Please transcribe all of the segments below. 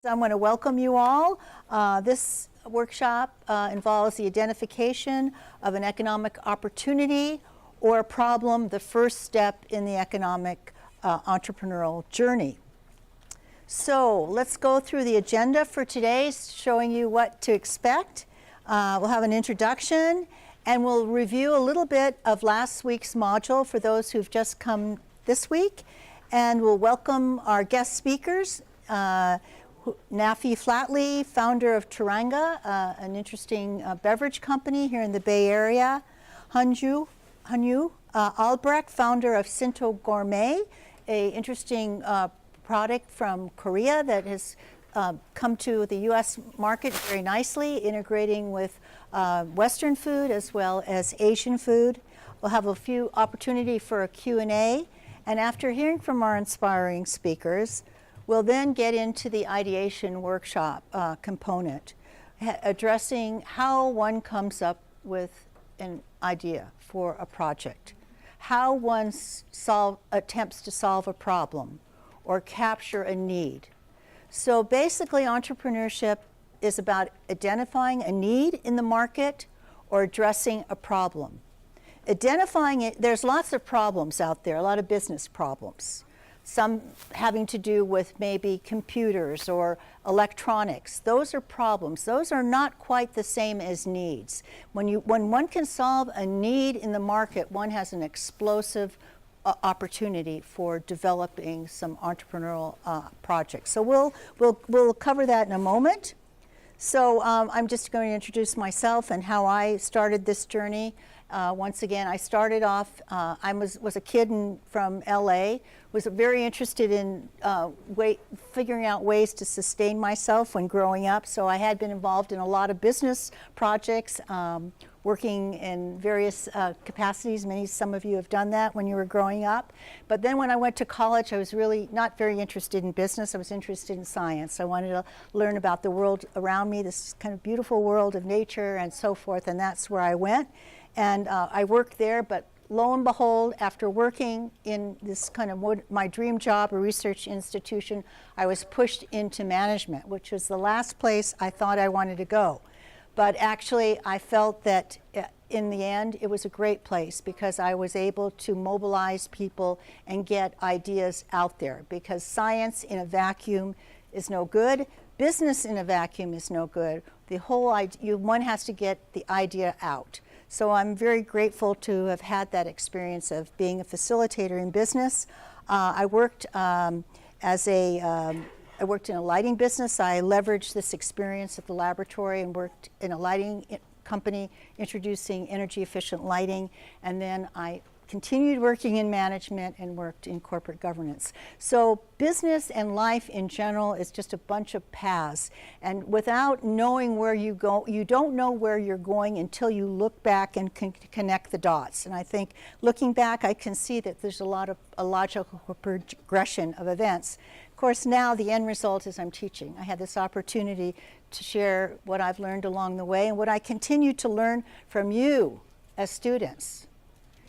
I want to welcome you all. This workshop involves the identification of an economic opportunity or a problem, the first step in the economic entrepreneurial journey. So let's go through the agenda for today, showing you what to expect. We'll have an introduction, and we'll review a little bit of last week's module for those who've just come this week. And we'll welcome our guest speakers. Nafy Flatley, founder of Turanga, an interesting beverage company here in the Bay Area. HyunJoo Albrecht, founder of Sinto Gourmet, a interesting product from Korea that has come to the U.S. market very nicely, integrating with Western food as well as Asian food. We'll have a few opportunity for a Q&A, and after hearing from our inspiring speakers, we'll then get into the ideation workshop component, addressing how one comes up with an idea for a project, how one attempts to solve a problem or capture a need. So basically, entrepreneurship is about identifying a need in the market or addressing a problem. Identifying it, there's lots of problems out there, a lot of business problems. Some having to do with maybe computers or electronics. Those are problems. Those are not quite the same as needs. When one can solve a need in the market, one has an explosive opportunity for developing some entrepreneurial projects. So we'll cover that in a moment. So I'm just going to introduce myself and how I started this journey. Once again, I started off, I was a kid from LA, was very interested in figuring out ways to sustain myself when growing up. So I had been involved in a lot of business projects, working in various capacities. Some of you have done that when you were growing up. But then when I went to college, I was really not very interested in business. I was interested in science. I wanted to learn about the world around me, this kind of beautiful world of nature and so forth, and that's where I went. And I worked there, but lo and behold, after working in this kind of my dream job, a research institution, I was pushed into management, which was the last place I thought I wanted to go. But actually, I felt that in the end, it was a great place because I was able to mobilize people and get ideas out there, because science in a vacuum is no good. Business in a vacuum is no good. The whole idea, one has to get the idea out. So I'm very grateful to have had that experience of being a facilitator in business. I worked I worked in a lighting business. I leveraged this experience at the laboratory and worked in a lighting company introducing energy efficient lighting. And then I continued working in management and worked in corporate governance. So business and life in general is just a bunch of paths. And without knowing where you go, you don't know where you're going until you look back and can connect the dots. And I think looking back, I can see that there's a logical progression of events. Of course, now the end result is I'm teaching. I had this opportunity to share what I've learned along the way and what I continue to learn from you as students,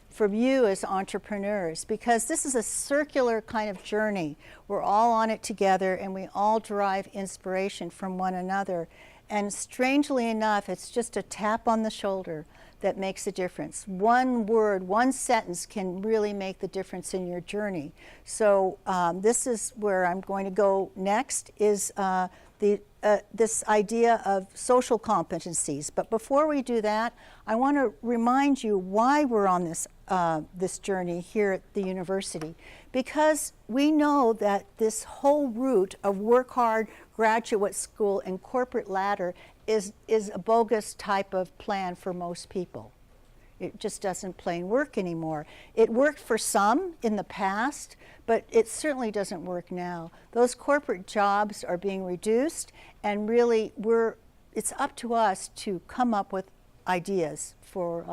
from you as entrepreneurs, because this is a circular kind of journey. We're all on it together and we all derive inspiration from one another. And strangely enough, it's just a tap on the shoulder that makes a difference. One word, one sentence can really make the difference in your journey. So this is where I'm going to go next, is this idea of social competencies. But before we do that, I want to remind you why we're on this journey here at the university. Because we know that this whole route of work hard, graduate school, and corporate ladder is a bogus type of plan for most people. It just doesn't plain work anymore. It worked for some in the past, but it certainly doesn't work now. Those corporate jobs are being reduced, and really it's up to us to come up with ideas for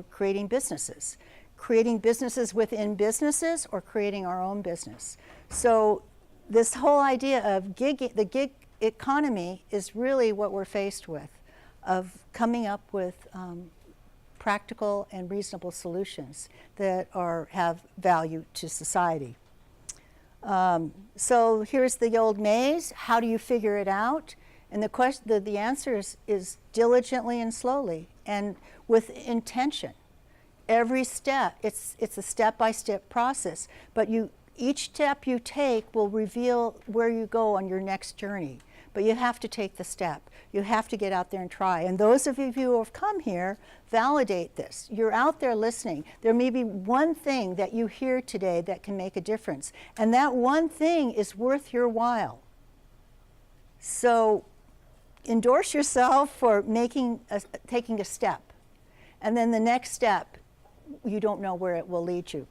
creating businesses within businesses, or creating our own business. So this whole idea of the gig economy is really what we're faced with, of coming up with practical and reasonable solutions that have value to society. So here's the old maze. How do you figure it out? And the answer is diligently and slowly and with intention. Every step, it's a step-by-step process, but each step you take will reveal where you go on your next journey. But you have to take the step. You have to get out there and try. And those of you who have come here, validate this. You're out there listening. There may be one thing that you hear today that can make a difference. And that one thing is worth your while. So endorse yourself for taking a step. And then the next step, you don't know where it will lead you.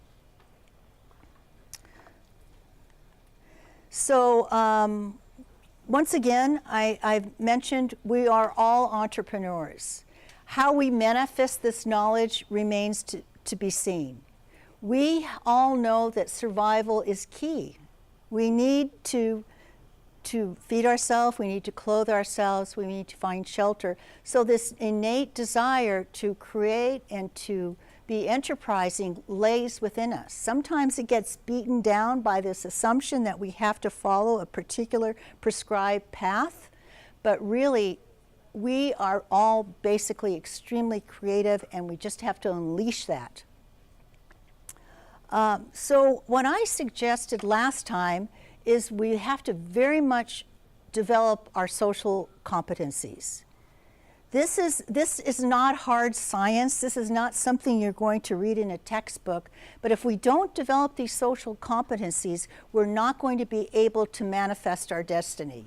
So once again, I've mentioned we are all entrepreneurs. How we manifest this knowledge remains to be seen. We all know that survival is key. We need to feed ourselves, we need to clothe ourselves, we need to find shelter. So this innate desire to create and to be enterprising lays within us. Sometimes it gets beaten down by this assumption that we have to follow a particular prescribed path, but really we are all basically extremely creative and we just have to unleash that. So what I suggested last time is we have to very much develop our social competencies. This is not hard science. This is not something you're going to read in a textbook. But if we don't develop these social competencies, we're not going to be able to manifest our destiny.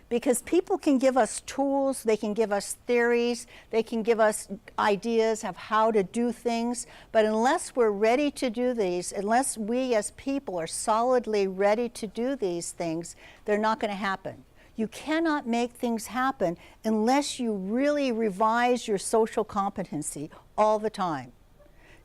Because people can give us tools, they can give us theories, they can give us ideas of how to do things. But unless we're ready to do these, unless we as people are solidly ready to do these things, they're not going to happen. You cannot make things happen unless you really revise your social competency all the time.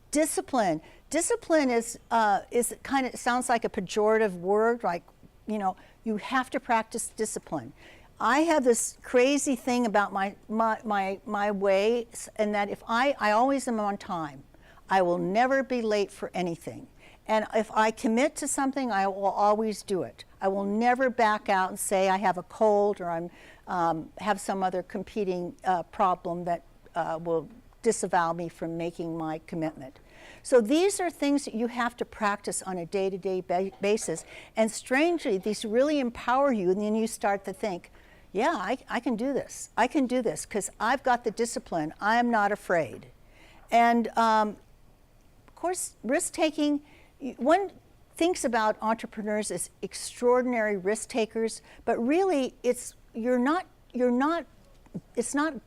Discipline. Discipline is kind of sounds like a pejorative word, like, you know, you have to practice discipline. I have this crazy thing about my way, and that if I always am on time. I will never be late for anything. And if I commit to something, I will always do it. I will never back out and say I have a cold or I have some other competing problem that will disavow me from making my commitment. So these are things that you have to practice on a day-to-day basis. And strangely, these really empower you, and then you start to think, yeah, I can do this. I can do this because I've got the discipline. I am not afraid. And of course, risk-taking, one thinks about entrepreneurs as extraordinary risk takers, but really it's not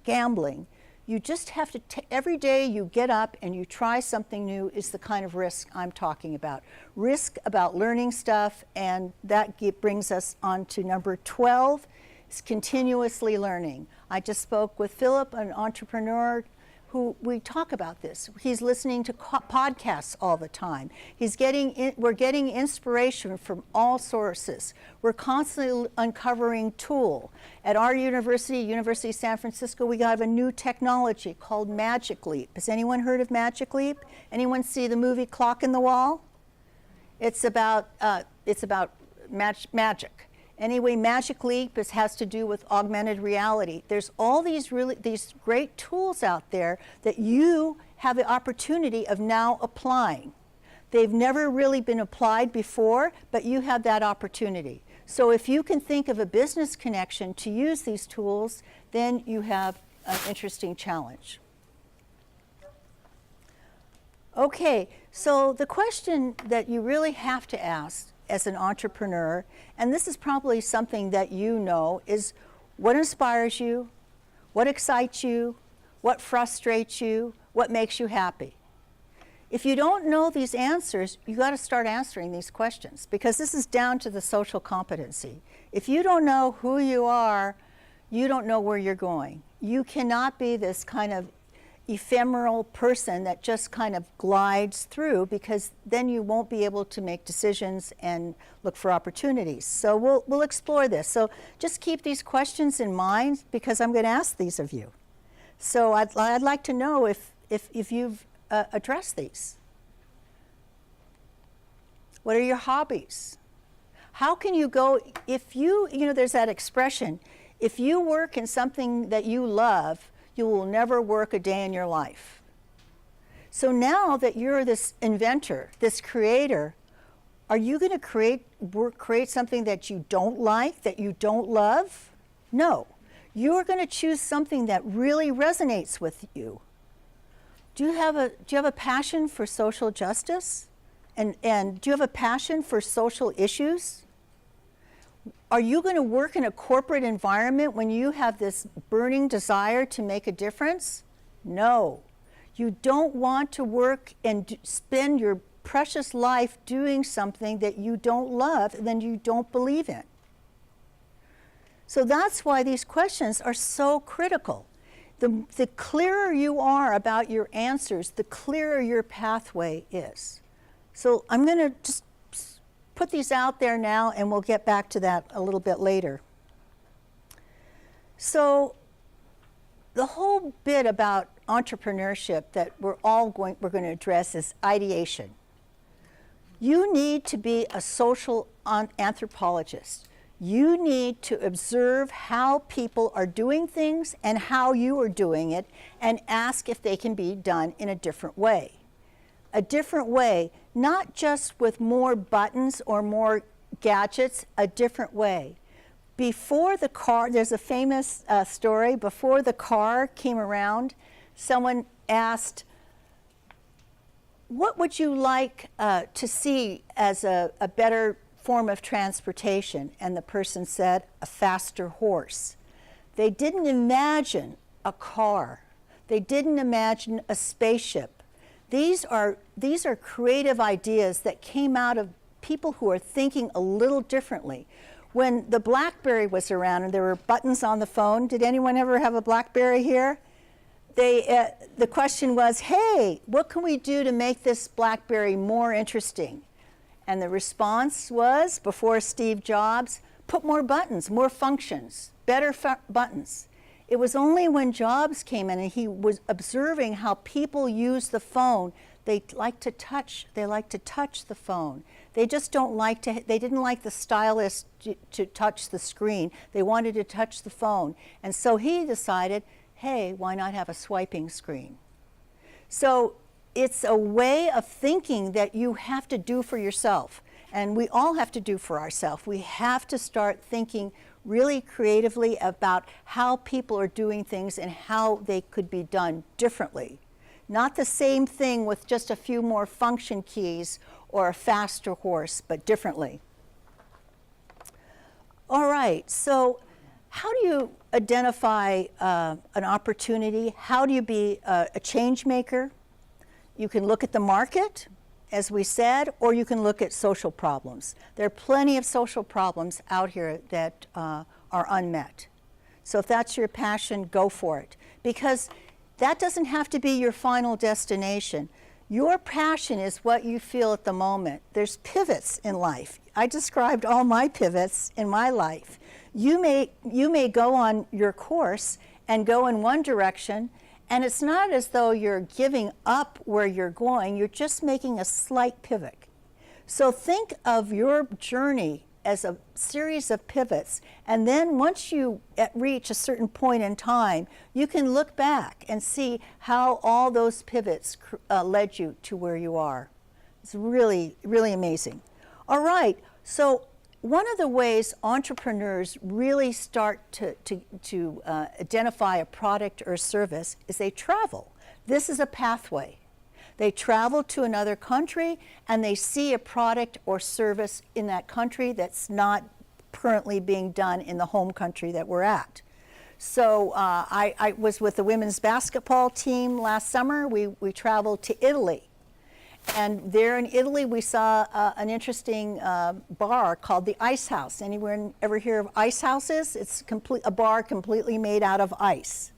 gambling. You just have to, every day you get up and you try something new is the kind of risk I'm talking about. Risk about learning stuff, and that brings us on to number 12, is continuously learning. I just spoke with Philip, an entrepreneur, who we talk about this. He's listening to podcasts all the time. We're getting inspiration from all sources. We're constantly uncovering tool. At our university, University of San Francisco, we have a new technology called Magic Leap. Has anyone heard of Magic Leap? Anyone see the movie Clock in the Wall? It's about magic. Anyway, Magic Leap has to do with augmented reality. There's all these great tools out there that you have the opportunity of now applying. They've never really been applied before, but you have that opportunity. So if you can think of a business connection to use these tools, then you have an interesting challenge. Okay, so the question that you really have to ask as an entrepreneur, and this is probably something that you know, is what inspires you, what excites you, what frustrates you, what makes you happy. If you don't know these answers, you got to start answering these questions, because this is down to the social competency. If you don't know who you are, you don't know where you're going. You cannot be this kind of ephemeral person that just kind of glides through, because then you won't be able to make decisions and look for opportunities. So we'll explore this. So just keep these questions in mind, because I'm going to ask these of you. So I'd like to know if you've addressed these. What are your hobbies? How can you go, if you know, there's that expression, if you work in something that you love, you will never work a day in your life. So now that you're this inventor, this creator, are you going to create something that you don't like, that you don't love? No. You're going to choose something that really resonates with you. Do you have a passion for social justice? And do you have a passion for social issues? Are you going to work in a corporate environment when you have this burning desire to make a difference? No. You don't want to work and spend your precious life doing something that you don't love and then you don't believe in. So that's why these questions are so critical. The clearer you are about your answers, the clearer your pathway is. So I'm going to just put these out there now, and we'll get back to that a little bit later. So the whole bit about entrepreneurship that we're going to address is ideation. You need to be a social anthropologist. You need to observe how people are doing things and how you are doing it, and ask if they can be done in a different way. A different way, not just with more buttons or more gadgets, a different way. Before the car, there's a famous story, before the car came around, someone asked, what would you like to see as a better form of transportation? And the person said, a faster horse. They didn't imagine a car. They didn't imagine a spaceship. These are creative ideas that came out of people who are thinking a little differently. When the BlackBerry was around and there were buttons on the phone, did anyone ever have a BlackBerry here? The question was, hey, what can we do to make this BlackBerry more interesting? And the response was, before Steve Jobs, put more buttons, more functions, better buttons. It was only when Jobs came in and he was observing how people use the phone. They like to touch the phone. They just don't like to, they didn't like the stylus to touch the screen. They wanted to touch the phone. And so he decided, hey, why not have a swiping screen? So it's a way of thinking that you have to do for yourself. And we all have to do for ourselves. We have to start thinking really creatively about how people are doing things and how they could be done differently. Not the same thing with just a few more function keys or a faster horse, but differently. All right, so how do you identify an opportunity? How do you be a change maker? You can look at the market, as we said, or you can look at social problems. There are plenty of social problems out here that are unmet. So if that's your passion, go for it. Because that doesn't have to be your final destination. Your passion is what you feel at the moment. There's pivots in life. I described all my pivots in my life. You may go on your course and go in one direction, and it's not as though you're giving up where you're going, you're just making a slight pivot. So think of your journey as a series of pivots, and then once you reach a certain point in time, you can look back and see how all those pivots led you to where you are. It's really, really amazing. All right, so one of the ways entrepreneurs really start to identify a product or service is they travel. This is a pathway. They travel to another country and they see a product or service in that country that's not currently being done in the home country that we're at. So I was with the women's basketball team last summer. We traveled to Italy. And there in Italy, we saw an interesting bar called the Ice House. Anyone ever hear of ice houses? It's a bar completely made out of ice.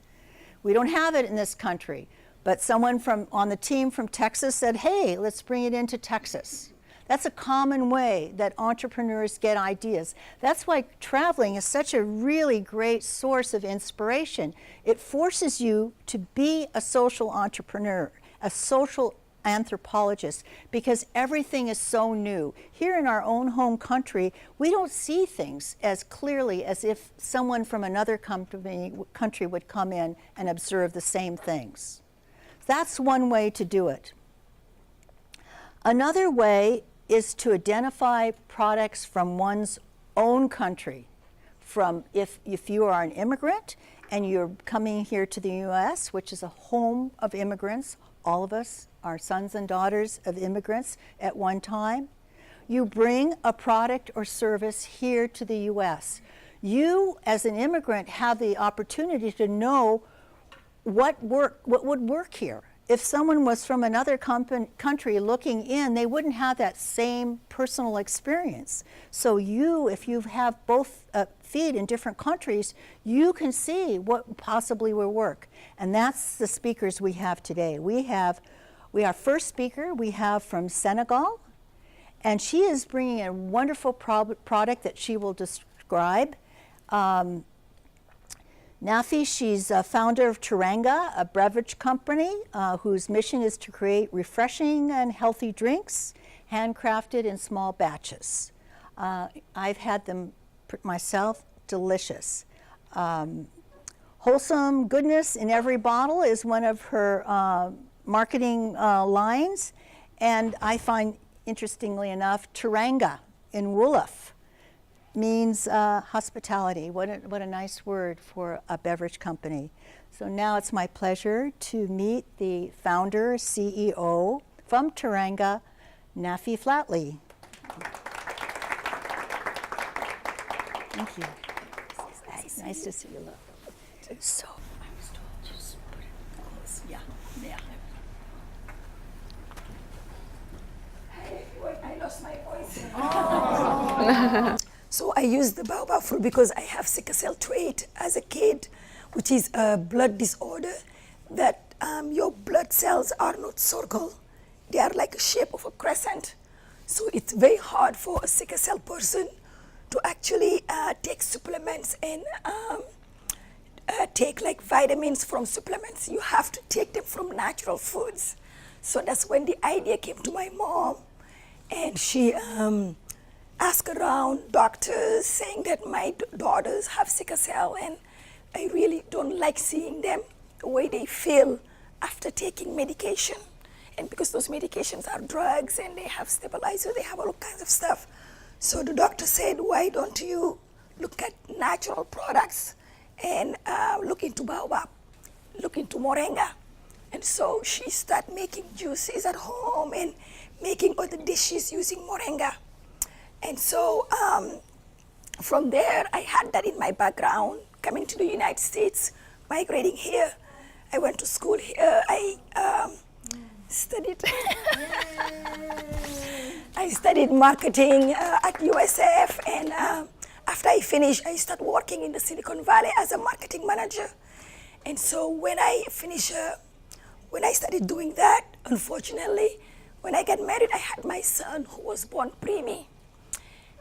We don't have it in this country, but someone on the team from Texas said, hey, let's bring it into Texas. That's a common way that entrepreneurs get ideas. That's why traveling is such a really great source of inspiration. It forces you to be a social entrepreneur, a social anthropologists because everything is so new. Here in our own home country, we don't see things as clearly as if someone from another country would come in and observe the same things. That's one way to do it. Another way is to identify products from one's own country. From if you are an immigrant and you're coming here to the U.S., which is a home of immigrants, all of us are sons and daughters of immigrants at one time, you bring a product or service here to the U.S. You, as an immigrant, have the opportunity to know what would work here. If someone was from another country looking in, they wouldn't have that same personal experience. So you, if you have both feet in different countries, you can see what possibly will work. And that's the speakers we have today. Our first speaker we have from Senegal, and she is bringing a wonderful product that she will describe. Nafy, she's a founder of Teranga, a beverage company whose mission is to create refreshing and healthy drinks, handcrafted in small batches. I've had them myself, delicious. Wholesome goodness in every bottle is one of her marketing lines, and I find, interestingly enough, Teranga in Wolof means hospitality. What a nice word for a beverage company. So now it's my pleasure to meet the founder, CEO from Teranga, Nafy Flatley. Thank you. Nice to see you. Look. So I was told just put it close. Yeah. I lost my voice. Oh. So I use the baobab fruit because I have sickle cell trait as a kid, which is a blood disorder that your blood cells are not circle. They are like a shape of a crescent. So it's very hard for a sickle cell person to actually take supplements and take like vitamins from supplements. You have to take them from natural foods. So that's when the idea came to my mom, and she asked around doctors saying that my daughters have sickle cell, and I really don't like seeing them the way they feel after taking medication. And because those medications are drugs and they have stabilizers, they have all kinds of stuff. So the doctor said, why don't you look at natural products and look into baobab, look into moringa. And so she started making juices at home and making other dishes using moringa. And so from there, I had that in my background, coming to the United States, migrating here. I went to school here. I studied. I studied marketing at USF, and after I finished, I started working in the Silicon Valley as a marketing manager. And so when I finished, when I started doing that, unfortunately, when I got married, I had my son who was born preemie.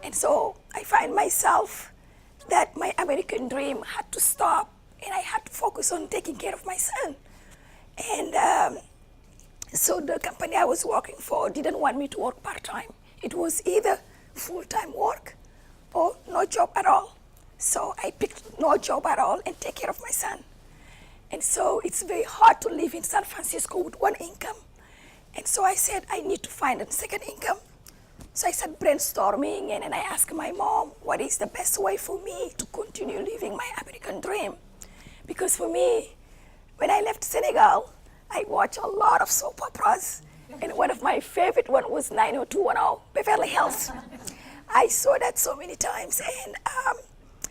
And so I find myself that my American dream had to stop, and I had to focus on taking care of my son. And so the company I was working for didn't want me to work part-time. It was either full-time work or no job at all. So I picked no job at all and take care of my son. And so it's very hard to live in San Francisco with one income. And so I said, I need to find a second income. So I started brainstorming, and then I asked my mom, what is the best way for me to continue living my American dream? Because for me, when I left Senegal, I watched a lot of soap operas. And one of my favorite one was 90210, Beverly Hills. I saw that so many times. And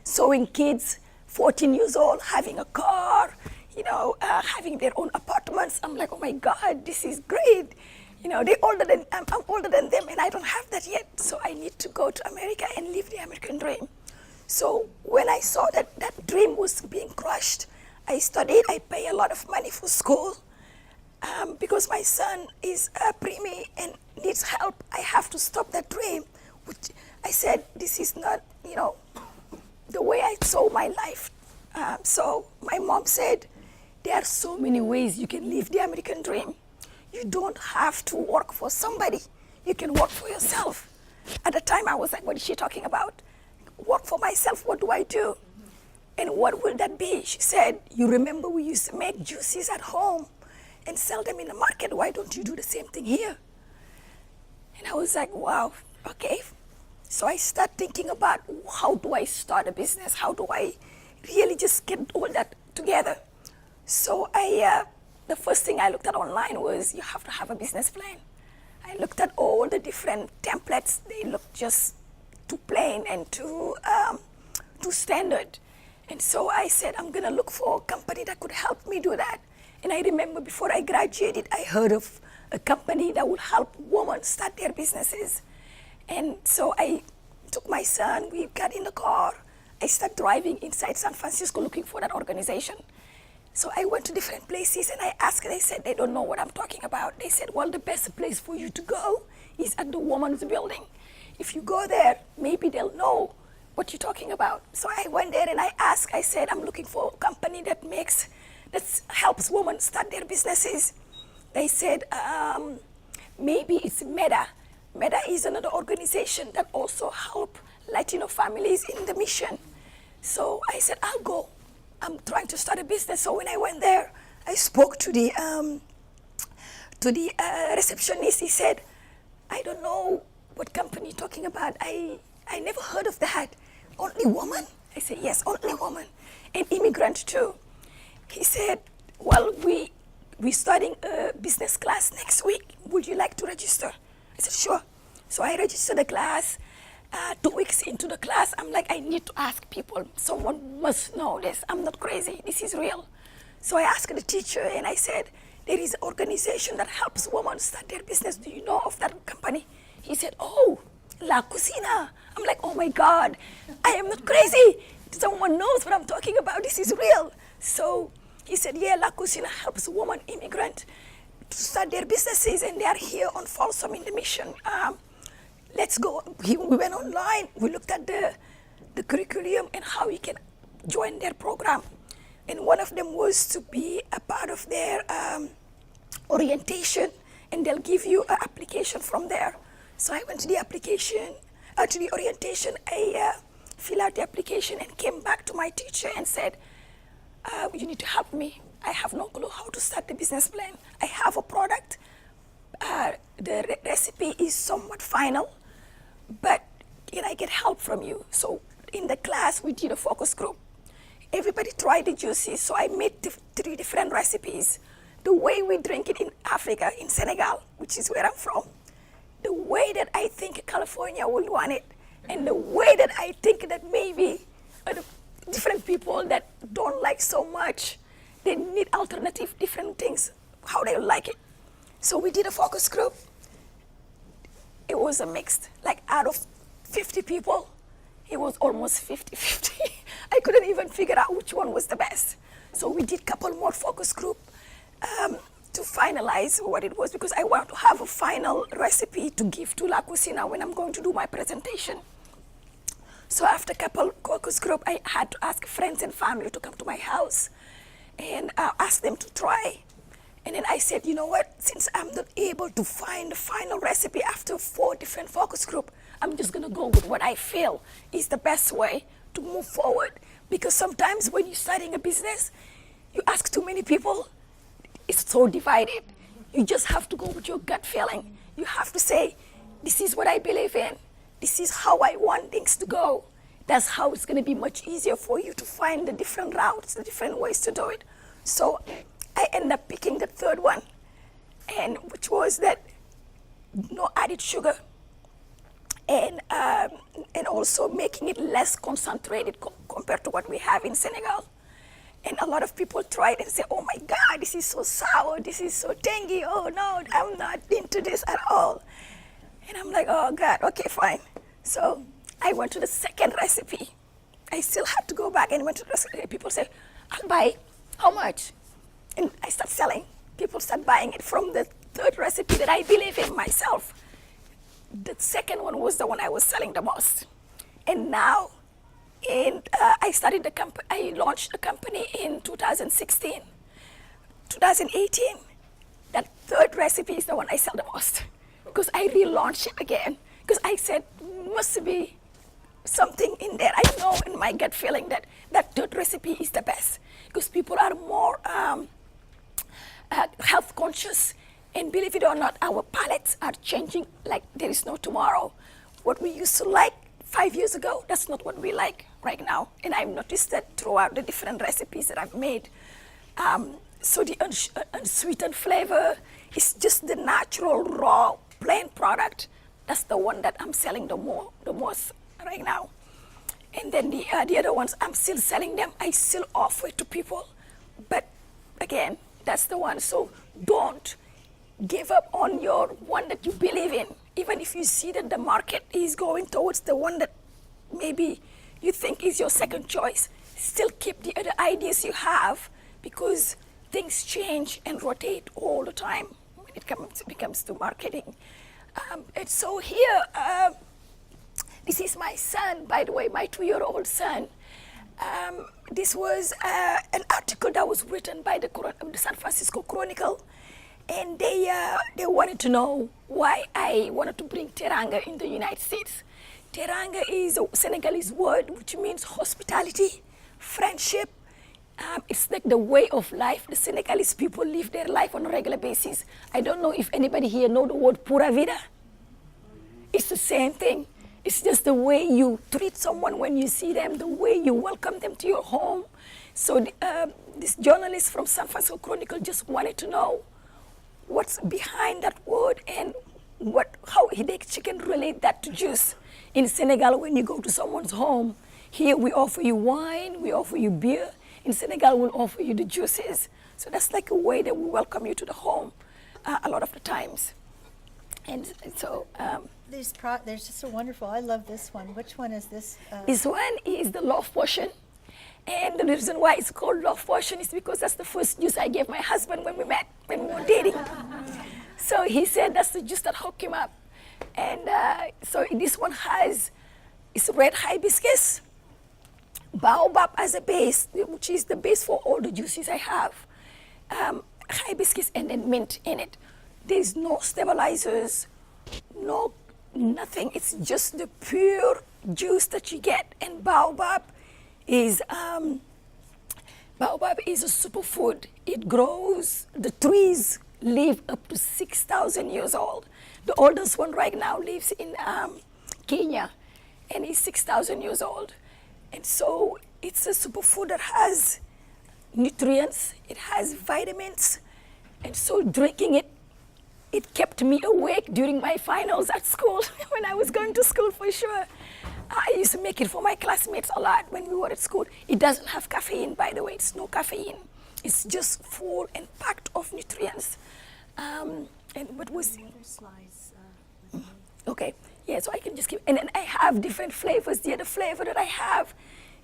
seeing kids, 14 years old, having a car, having their own apartments. I'm like, oh my God, this is great. I'm older than them, and I don't have that yet. So I need to go to America and live the American dream. So when I saw that that dream was being crushed, I studied. I pay a lot of money for school. Because my son is preemie and needs help, I have to stop that dream. Which I said, this is not, the way I saw my life. So my mom said, there are so many ways you can live the American dream. You don't have to work for somebody. You can work for yourself. At the time, I was like, what is she talking about? Work for myself, what do I do? And what will that be? She said, you remember we used to make juices at home and sell them in the market. Why don't you do the same thing here? And I was like, wow, okay. So I started thinking about how do I start a business? How do I really just get all that together? So the first thing I looked at online was you have to have a business plan. I looked at all the different templates. They looked just too plain and too standard. And so I said, I'm going to look for a company that could help me do that. And I remember before I graduated, I heard of a company that would help women start their businesses. And so I took my son, we got in the car. I started driving inside San Francisco looking for that organization. So I went to different places and I asked, they said they don't know what I'm talking about. They said, well, the best place for you to go is at the woman's building. If you go there, maybe they'll know what you're talking about. So I went there and I asked, I said, I'm looking for a company that helps women start their businesses. They said, maybe it's MEDA. MEDA is another organization that also help Latino families in the mission. So I said, I'll go. I'm trying to start a business. So when I went there, I spoke to the receptionist. He said, I don't know what company you're talking about. I never heard of that. Only woman? I said, yes, only woman. And immigrant too. He said, well, we're starting a business class next week. Would you like to register? I said, sure. So I registered the class. 2 weeks into the class, I'm like, I need to ask people. Someone must know this. I'm not crazy. This is real. So I asked the teacher and I said, there is an organization that helps women start their business. Do you know of that company? He said, oh, La Cocina. I'm like, oh my God, I am not crazy. Someone knows what I'm talking about. This is real. So he said, yeah, La Cocina helps women immigrants to start their businesses, and they are here on Folsom in the mission. Let's go. We went online. We looked at the curriculum and how we can join their program. And one of them was to be a part of their orientation, and they'll give you an application from there. So I went to the application, to the orientation. I filled out the application and came back to my teacher and said, you need to help me. I have no clue how to start the business plan. I have a product. The recipe is somewhat final, but can I get help from you? So in the class, we did a focus group. Everybody tried the juices, so I made 3 different recipes. The way we drink it in Africa, in Senegal, which is where I'm from, the way that I think California will want it, and the way that I think that maybe different people that don't like so much, they need alternative, different things, how they like it. So we did a focus group. It was a mixed, like out of 50 people, it was almost 50-50. I couldn't even figure out which one was the best. So we did a couple more focus group to finalize what it was, because I want to have a final recipe to give to La Cocina when I'm going to do my presentation. So after a couple focus group, I had to ask friends and family to come to my house and ask them to try. And then I said, you know what, since I'm not able to find the final recipe after 4 different focus groups, I'm just gonna go with what I feel is the best way to move forward. Because sometimes when you're starting a business, you ask too many people, it's so divided. You just have to go with your gut feeling. You have to say, this is what I believe in. This is how I want things to go. That's how it's gonna be much easier for you to find the different routes, the different ways to do it. So I ended up picking the 3rd one, and which was that no added sugar, and also making it less concentrated compared to what we have in Senegal. And a lot of people tried and say, oh my God, this is so sour, this is so tangy, oh no, I'm not into this at all. And I'm like, oh God, okay, fine. So I went to the 2nd recipe. I still had to go back and went to the recipe. People say, I'll buy it. How much? And I start selling. People start buying it from the 3rd recipe that I believe in myself. The 2nd one was the one I was selling the most. And now, I launched the company in 2016. 2018, that third recipe is the one I sell the most, because I relaunched it again, because I said, must be something in there. I know in my gut feeling that that third recipe is the best, because people are more health conscious, and believe it or not, our palates are changing like there is no tomorrow. What we used to like 5 years ago, that's not what we like right now. And I've noticed that throughout the different recipes that I've made. So the unsweetened flavor is just the natural, raw, plain product. That's the one that I'm selling the most right now. And then the other ones, I'm still selling them. I still offer it to people. But again, that's the one. So don't give up on your one that you believe in. Even if you see that the market is going towards the one that maybe you think is your second choice, still keep the other ideas you have, because things change and rotate all the time when it comes to marketing. And so here, this is my son, by the way, my 2-year-old son. This was an article that was written by the San Francisco Chronicle, and they wanted to know why I wanted to bring teranga in the United States. Teranga is a Senegalese word which means hospitality, friendship. It's like the way of life. The Senegalese people live their life on a regular basis. I don't know if anybody here know the word pura vida. It's the same thing. It's just the way you treat someone when you see them, the way you welcome them to your home. So this journalist from San Francisco Chronicle just wanted to know what's behind that word and how they can relate that to juice. In Senegal, when you go to someone's home, here we offer you wine, we offer you beer. In Senegal, we'll offer you the juices. So that's like a way that we welcome you to the home a lot of the times. And so they're just so wonderful. I love this one. Which one is this? This one is the love potion. And the reason why it's called love potion is because that's the first juice I gave my husband when we met, when we were dating. So he said that's the juice that hooked him up. And so this one it's red hibiscus, baobab as a base, which is the base for all the juices I have. Hibiscus and then mint in it. There's no stabilizers, nothing. It's just the pure juice that you get. And baobab is a superfood. It grows, the trees live up to 6,000 years old. The oldest one right now lives in Kenya, and he's 6,000 years old. And so it's a superfood that has nutrients, it has vitamins, and so drinking it, it kept me awake during my finals at school when I was going to school for sure. I used to make it for my classmates a lot when we were at school. It doesn't have caffeine, by the way. It's no caffeine. It's just full and packed of nutrients. And what was... Okay, yeah, so I can just keep... And then I have different flavors. The other flavor that I have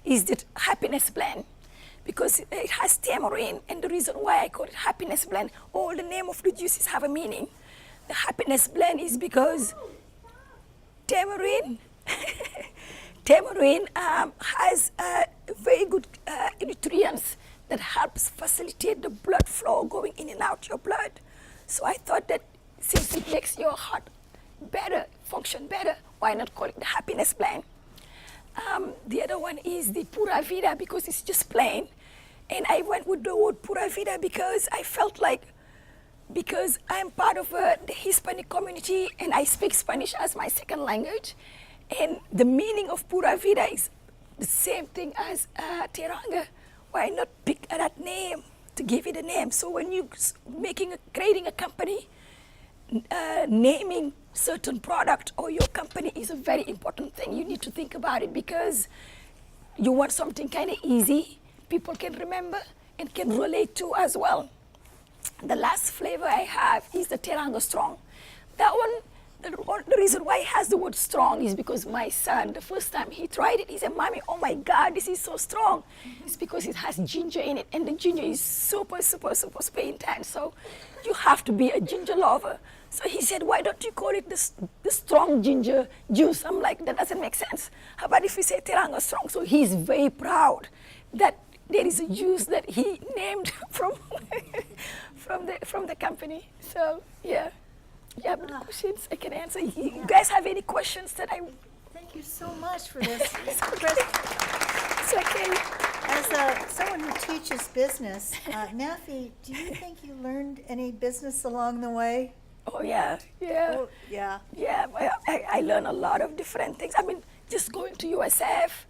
is the happiness blend, because it has tamarind. And the reason why I call it happiness blend, all the name of the juices have a meaning. The happiness blend is because tamarind has very good nutrients that helps facilitate the blood flow going in and out your blood. So I thought that since it makes your heart better, function better, why not call it the happiness blend? The other one is the pura vida, because it's just plain. And I went with the word pura vida because I felt like, because I'm part of the Hispanic community and I speak Spanish as my second language, and the meaning of pura vida is the same thing as teranga. Why not pick that name to give it a name? So when you creating a company, naming certain product or your company is a very important thing. You need to think about it, because you want something kind of easy, people can remember and can relate to as well. The last flavor I have is the teranga strong. That one, the reason why it has the word strong is because my son, the first time he tried it, he said, "Mommy, oh my God, this is so strong." It's because it has ginger in it, and the ginger is super, super, super, super intense. So you have to be a ginger lover. So he said, "Why don't you call it the strong ginger juice?" I'm like, that doesn't make sense. How about if we say teranga strong? So he's very proud that there is a juice that he named from from the company. So yeah, but questions I can answer. You guys have any questions that I? Thank you so much for this. It's okay. As someone who teaches business, Nafy, do you think you learned any business along the way? Oh yeah. Oh, yeah. Yeah, well, I learned a lot of different things. I mean, just going to USF,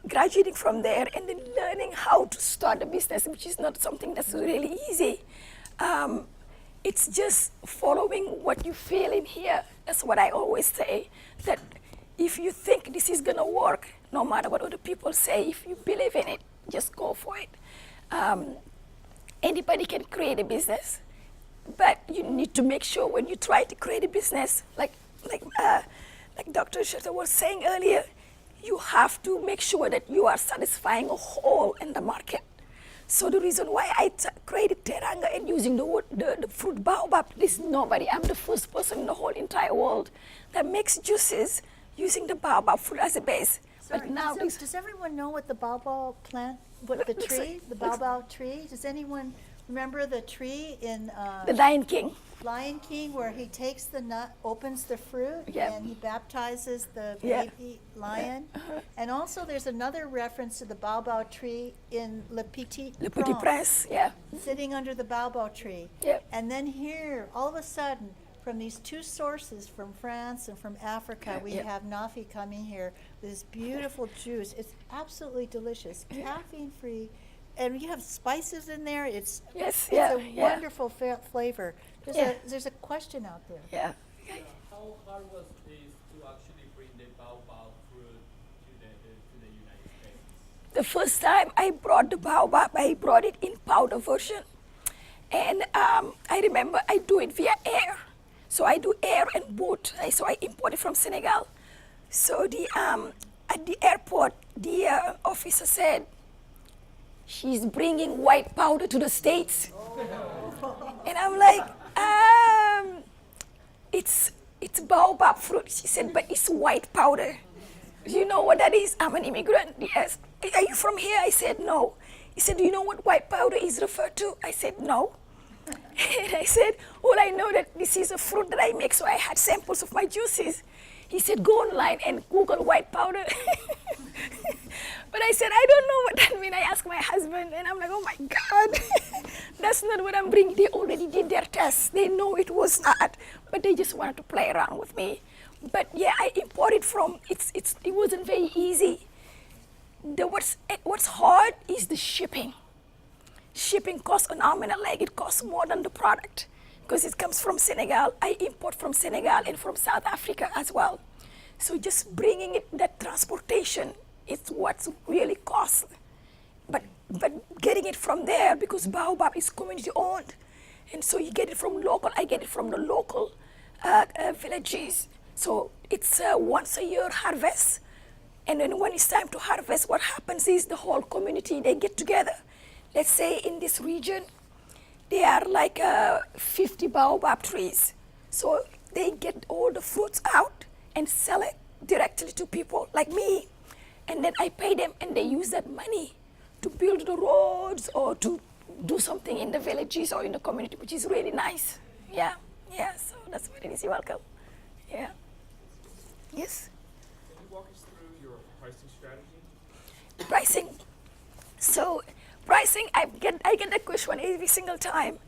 graduating from there, and then learning how to start a business, which is not something that's really easy. It's just following what you feel in here. That's what I always say, that if you think this is going to work, no matter what other people say, if you believe in it, just go for it. Anybody can create a business, but you need to make sure when you try to create a business, like Dr. Shutter was saying earlier, you have to make sure that you are satisfying a hole in the market. So the reason why I created Teranga and using the fruit baobab, I'm the first person in the whole entire world that makes juices using the baobab fruit as a base. Sorry, but now does everyone know what the baobab plant, what the tree, the baobab tree? Does anyone remember the tree in the Lion King? Lion King, where he takes the nut, opens the fruit, Yep. and he baptizes the Yeah. baby lion. And also, there's another reference to the baobab tree in Le Petit Prince, yeah. sitting under the baobab tree. Yep. And then here, all of a sudden, from these two sources, from France and from Africa, we Yep. have Nafy coming here with this beautiful juice. It's absolutely delicious, caffeine-free, and you have spices in there. It's Yes, a yeah. wonderful flavor. Yeah. There's a question out there. Yeah. How hard was this to actually bring the baobab fruit to the United States? The first time I brought the baobab, I brought it in powder version. And I remember I do it via air. So I do air and boat. So I import it from Senegal. So at the airport, the officer said, she's bringing white powder to the States. And I'm like, it's baobab fruit. She said, but it's white powder. Do you know what that is? I'm an immigrant. Yes. Are you from here? I said, no. He said, do you know what white powder is referred to? I said, no. And I said, well, I know that this is a fruit that I make, so I had samples of my juices. He said, go online and Google white powder. But I said, I don't know what that means. I asked my husband, and I'm like, oh my God, that's not what I'm bringing. They already did their tests. They know it was not, but they just wanted to play around with me. But yeah, I imported from, it wasn't very easy. What's hard is the shipping. Shipping costs an arm and a leg. It costs more than the product because it comes from Senegal. I import from Senegal and from South Africa as well. So just bringing it, that transportation, it's what's really costly. But getting it from there, because baobab is community owned, and so you get it from local. I get it from the local villages. So it's once a year harvest, and then when it's time to harvest, what happens is the whole community, they get together. Let's say in this region, there are like 50 baobab trees. So they get all the fruits out and sell it directly to people like me. And then I pay them, and they use that money to build the roads or to do something in the villages or in the community, which is really nice. Yeah, so that's what it is. You're welcome. Yeah. Yes? Can you walk us through your pricing strategy? Pricing. So pricing, I get that question every single time.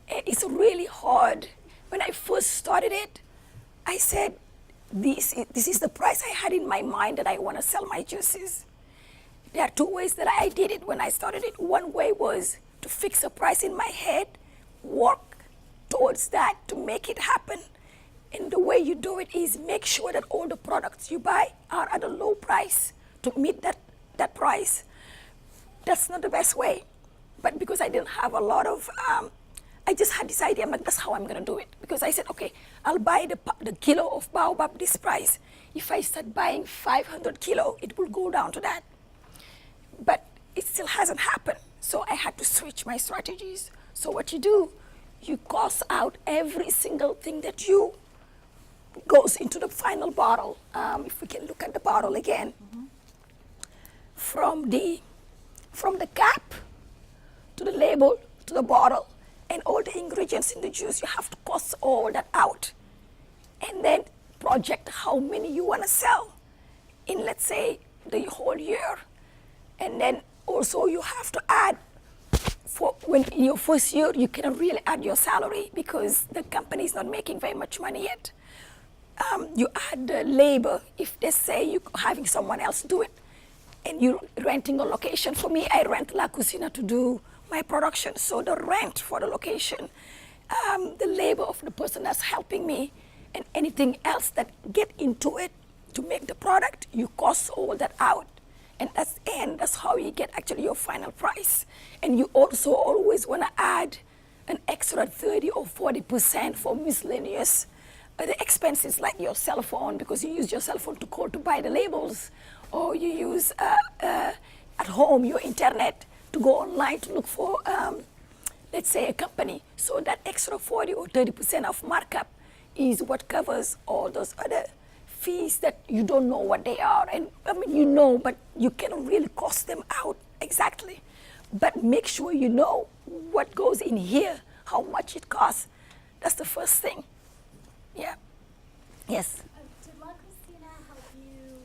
It's really hard. When I first started it, I said, this is the price I had in my mind that I want to sell my juices. There are two ways that I did it when I started it. One way was to fix a price in my head, work towards that to make it happen. And the way you do it is make sure that all the products you buy are at a low price to meet that price. That's not the best way. But because I didn't have a lot of, I just had this idea, I'm like, that's how I'm gonna do it. Because I said, okay, I'll buy the kilo of baobab this price. If I start buying 500 kilo, it will go down to that. But it still hasn't happened. So I had to switch my strategies. So what you do, you cost out every single thing that you goes into the final bottle. If we can look at the bottle again. Mm-hmm. From the from the cap to the label to the bottle and all the ingredients in the juice. You have to cost all that out. And then project how many you want to sell in, let's say, the whole year. And then also you have to add, for when in your first year, you cannot really add your salary because the company is not making very much money yet. You add the labor. If they say you're having someone else do it, and you're renting a location. For me, I rent La Cucina to do my production. So the rent for the location, the labor of the person that's helping me, and anything else that get into it to make the product, you cost all that out. And that's how you get actually your final price. And you also always want to add an extra 30 or 40% for miscellaneous the expenses like your cell phone, because you use your cell phone to call to buy the labels, or you use at home your internet to go online to look for, let's say, a company. So that extra 40 or 30% of markup is what covers all those other fees that you don't know what they are. And I mean, you know, but you cannot really cost them out exactly. But make sure you know what goes in here, how much it costs. That's the first thing. Yeah. Yes. Did La Cucina help you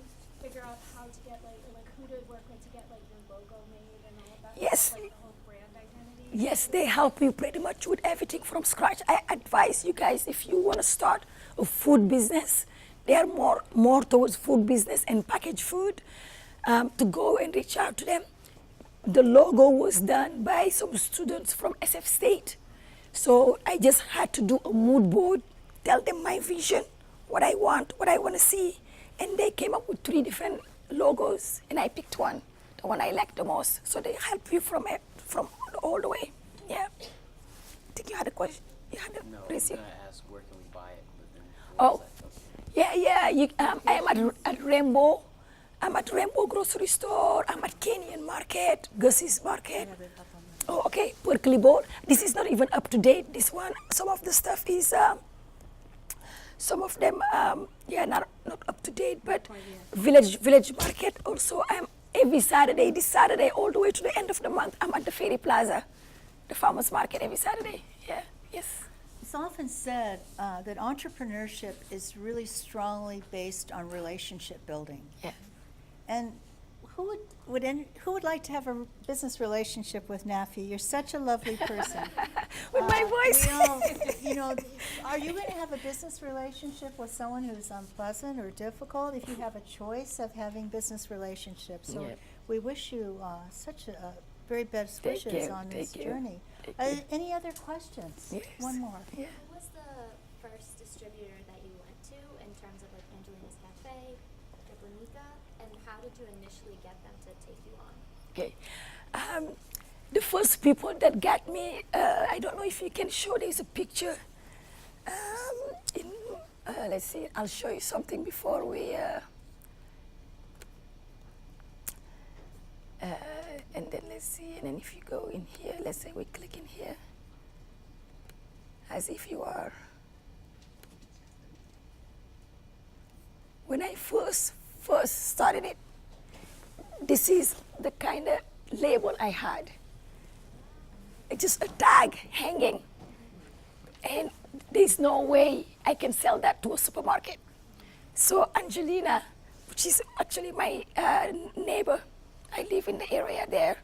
figure out how to get like who to work with to get like your logo made and all of that? Yes. Stuff, like the whole brand identity? Yes, they help you pretty much with everything from scratch. I advise you guys, if you want to start a food business, they are more towards food business and packaged food, to go and reach out to them. The logo was done by some students from SF State. So I just had to do a mood board, tell them my vision, what I want to see. And they came up with 3 different logos, and I picked one, the one I liked the most. So they help you from all the way. Yeah. I think you had a question. You had a No, I was raise going your- to ask where can we buy it, but then. Oh, yeah. I am at Rainbow. I'm at Rainbow Grocery Store. I'm at Kenyan Market, Gussie's Market. Oh, okay, Berkeley Board. This is not even up to date, this one. Some of the stuff is, some of them, not up to date, but Village Market also. I'm every Saturday, this Saturday, all the way to the end of the month, I'm at the Ferry Plaza, the farmers market every Saturday. Yeah, yes. It's often said that entrepreneurship is really strongly based on relationship building. Yeah. And who would like to have a business relationship with Nafy? You're such a lovely person. With my voice. Are you going to have a business relationship with someone who's unpleasant or difficult if you have a choice of having business relationships? So Yep. we wish you such a very best Thank wishes you, on this thank you, journey. thank you. Any other questions? Yes. One more. Yeah. Who was the first distributor that you went to in terms of like Angelina's Cafe, Japonica, and how did you initially get them to take you on? Okay. The first people that got me, I don't know if you can show, there's a picture. Let's see, I'll show you something before we, and then let's see, and then if you go in here, let's say we click in here, as if you are. When I first started it, this is the kind of label I had. It's just a tag hanging. And there's no way I can sell that to a supermarket. So Angelina, which is actually my neighbor, I live in the area there.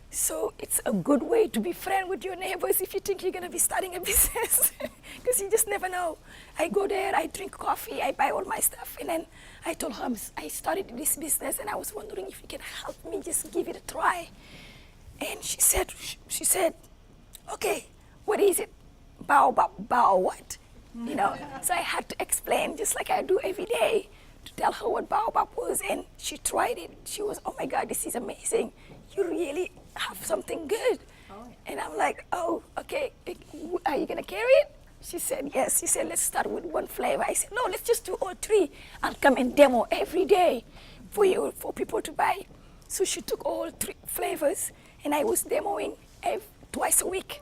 So it's a good way to be friends with your neighbors if you think you're gonna be starting a business, because you just never know. I go there, I drink coffee, I buy all my stuff, and then I told her I started this business and I was wondering if you can help me just give it a try. And she said, okay, what is it? Bao what? So I had to explain just like I do every day to tell her what baobab was, and she tried it. She was, oh my God, this is amazing. You really have something good. Oh, yeah. And I'm like, oh, okay, are you gonna carry it? She said, yes. She said, let's start with one flavor. I said, no, let's just do all 3. I'll come and demo every day for people to buy. So she took all 3 flavors, and I was demoing twice a week.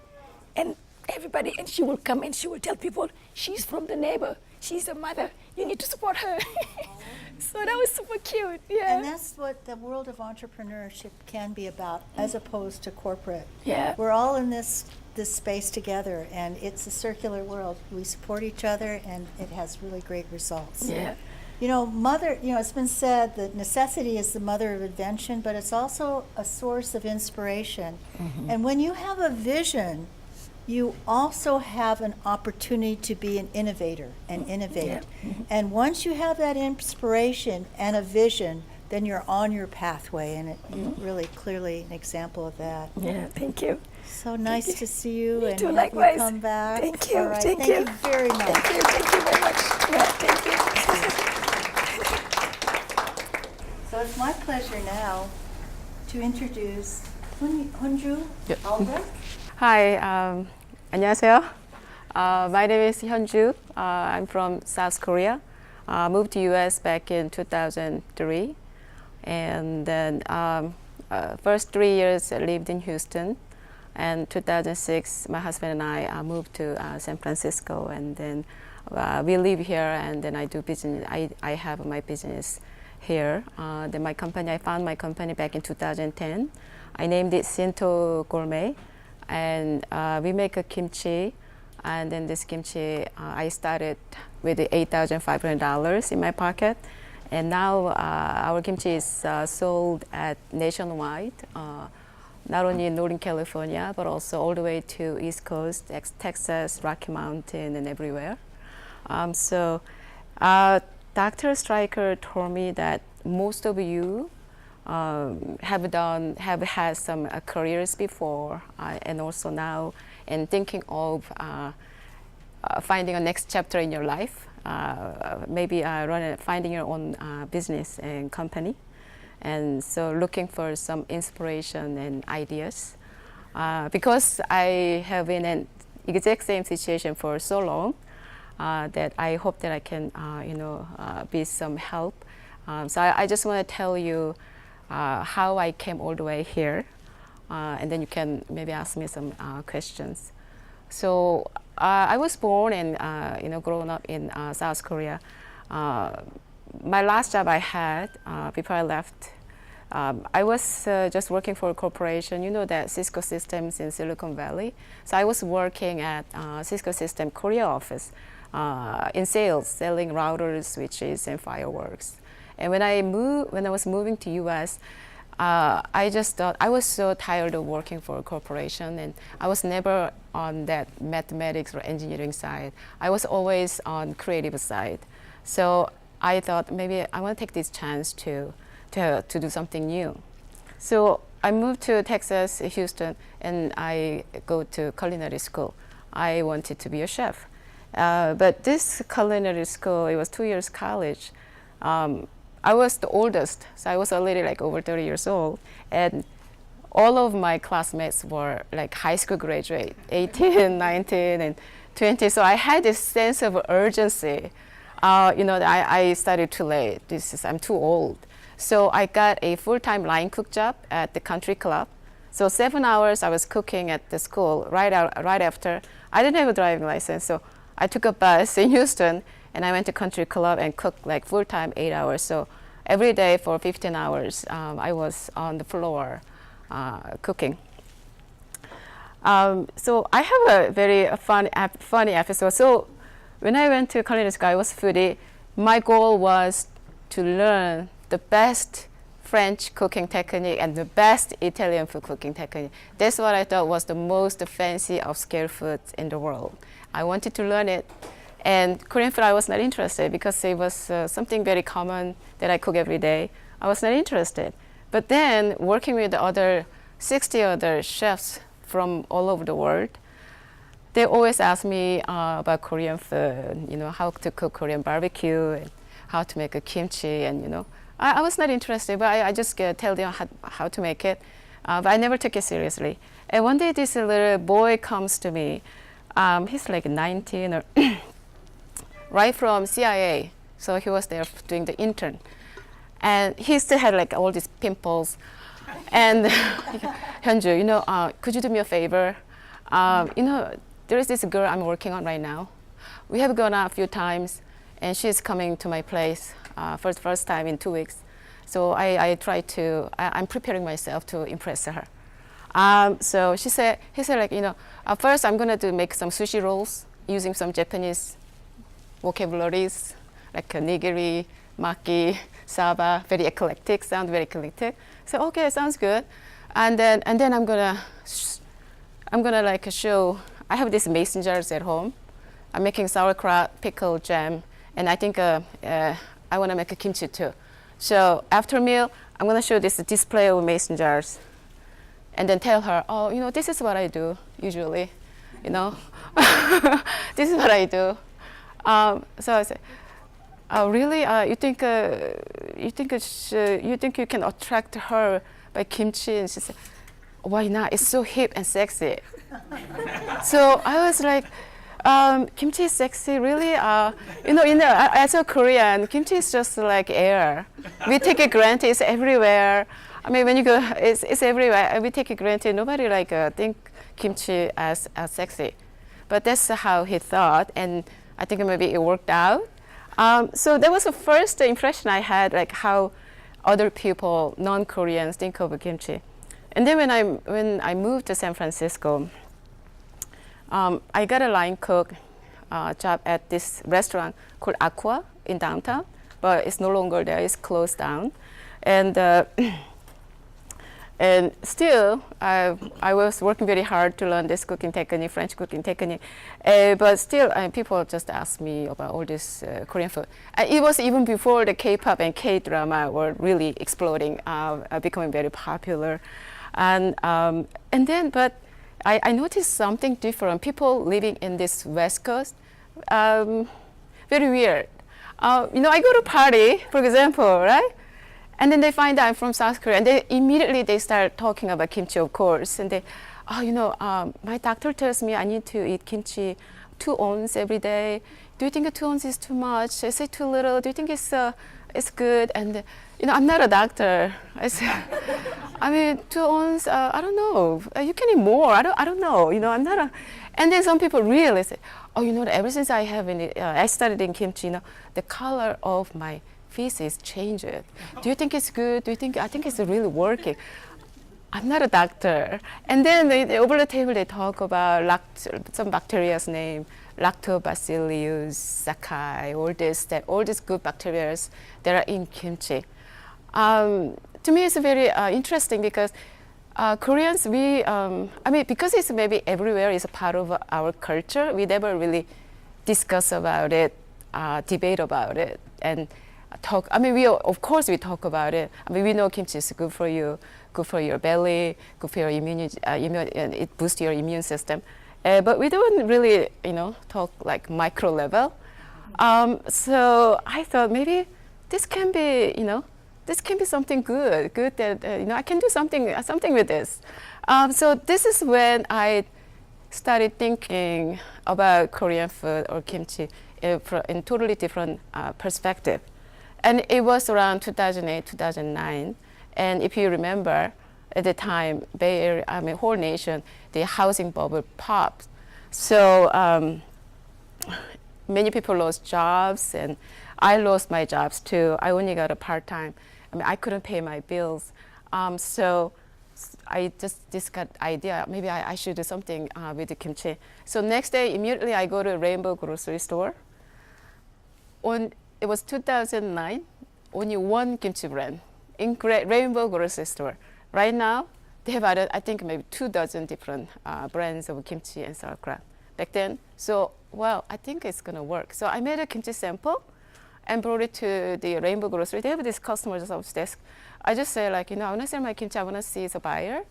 And everybody, and she will come and she will tell people, she's from the neighbor. she's a mother. You need to support her. So that was super cute. Yeah. And that's what the world of entrepreneurship can be about, as opposed to corporate. Yeah. We're all in this space together, and it's a circular world. We support each other, and it has really great results. Yeah. You know, it's been said that necessity is the mother of invention, but it's also a source of inspiration. And when you have a vision, you also have an opportunity to be an innovator and innovate. And once you have that inspiration and a vision, then you're on your pathway, and you're really clearly an example of that. Yeah, thank you. So nice to see you, Me and too, hope likewise. you come back. Thank you, All right, thank thank you. you very much. Thank you very much. Yeah, thank you. So it's my pleasure now to introduce HyunJoo Albrecht. Hi, 안녕하세요. My name is HyunJoo. I'm from South Korea. Moved to US back in 2003, and then first 3 years I lived in Houston. And 2006, my husband and I moved to San Francisco, and then we live here. And then I do business. I have my business here. Then I found my company back in 2010. I named it Sinto Gourmet, and we make a kimchi. And then this kimchi, I started with $8,500 in my pocket, and now our kimchi is sold at nationwide, not only in Northern California, but also all the way to East Coast, Texas, Rocky Mountain, and everywhere. Dr. Stryker told me that most of you have had some careers before, and also now, and thinking of finding a next chapter in your life, maybe finding your own business and company, and so looking for some inspiration and ideas. Because I have been in an exact same situation for so long, that I hope that I can, be some help. So I just want to tell you how I came all the way here, and then you can maybe ask me some questions. So I was born and grown up in South Korea. My last job I had before I left, I was just working for a corporation. You know that Cisco Systems in Silicon Valley. So I was working at Cisco System Korea office in sales, selling routers, switches, and fireworks. And when I was moving to US, I just thought I was so tired of working for a corporation, and I was never on that mathematics or engineering side. I was always on creative side. So I thought maybe I want to take this chance to do something new. So I moved to Texas, Houston, and I go to culinary school. I wanted to be a chef. But this culinary school, it was 2 years college. I was the oldest, so I was already like over 30 years old, and all of my classmates were like high school graduate, 18, 19, and 20. So I had this sense of urgency. I started too late. I'm too old. So I got a full-time line cook job at the country club. So 7 hours I was cooking at the school right after. I didn't have a driving license, so I took a bus in Houston, and I went to country club and cooked like full-time 8 hours. So every day for 15 hours, I was on the floor cooking. So I have a very funny episode. So when I went to culinary school, I was foodie. My goal was to learn the best French cooking technique and the best Italian food cooking technique. That's what I thought was the most fancy upscale food in the world. I wanted to learn it. And Korean food, I was not interested because it was something very common that I cook every day. I was not interested. But then working with the other 60 other chefs from all over the world, they always ask me about Korean food, how to cook Korean barbecue, and how to make a kimchi, and I was not interested, but I just tell them how to make it. But I never took it seriously. And one day this little boy comes to me. He's like 19 or right from CIA. So he was there doing the intern. And he still had like all these pimples. And HyunJoo, could you do me a favor? There is this girl I'm working on right now. We have gone out a few times. and she's coming to my place for the first time in 2 weeks. So I'm preparing myself to impress her. So he said like, first I'm gonna make some sushi rolls using some Japanese vocabularies like nigiri, maki, saba, very eclectic, sound very eclectic. So okay, sounds good. And then I'm gonna like show. I have these mason jars at home. I'm making sauerkraut, pickle, jam, and I think I want to make a kimchi too. So after meal, I'm gonna show this display of mason jars, and then tell her, oh, this is what I do usually, this is what I do. So I said, oh, really? You think you can attract her by kimchi? And she said, why not? It's so hip and sexy. So I was like, kimchi is sexy, really? As a Korean, kimchi is just like air. We take it granted. It's everywhere. I mean, when you go, it's everywhere. We take it granted. Nobody think kimchi as sexy. But that's how he thought, and I think maybe it worked out. So that was the first impression I had, like how other people, non-Koreans, think of kimchi. And then when I moved to San Francisco, I got a line cook job at this restaurant called Aqua in downtown, but it's no longer there. It's closed down, and still, I was working very hard to learn this cooking technique, French cooking technique. But still, people just ask me about all this Korean food. It was even before the K-pop and K-drama were really exploding, becoming very popular. But I noticed something different. People living in this West Coast, very weird. I go to party, for example, right? And then they find out I'm from South Korea, and they start talking about kimchi, of course. And my doctor tells me I need to eat kimchi 2 ounces every day. Do you think 2 ounces is too much? Is it too little? Do you think it's good? And I'm not a doctor. I said, 2 ounces. I don't know. You can eat more. I don't know. I'm not a. And then some people really say, ever since I started in kimchi, the color of my feces changed. Do you think it's good? I think it's really working. I'm not a doctor. And then over the table they talk about some bacteria's name, Lactobacillus saccai, all these good bacteria that are in kimchi. To me, it's very interesting because Koreans, because it's maybe everywhere, it's a part of our culture. We never really discuss about it, debate about it, and talk. Of course we talk about it. We know kimchi is good for you, good for your belly, good for your and it boosts your immune system. But we don't really, talk like micro level. So I thought maybe this can be, something good that I can do something with this. So this is when I started thinking about Korean food or kimchi in totally different perspective. And it was around 2008, 2009. And if you remember, at the time, Bay Area, whole nation, the housing bubble popped. So many people lost jobs, and I lost my jobs too. I only got a part-time. I couldn't pay my bills. So I just got idea, maybe I should do something with the kimchi. So next day, immediately I go to Rainbow grocery store. It was 2009, only one kimchi brand in Rainbow grocery store. Right now, they have added, I think, maybe 24 different brands of kimchi and sauerkraut. Back then, I think it's gonna work. So I made a kimchi sample and brought it to the Rainbow grocery. They have this customer service desk. I just say I wanna sell my kimchi, I wanna see the buyer.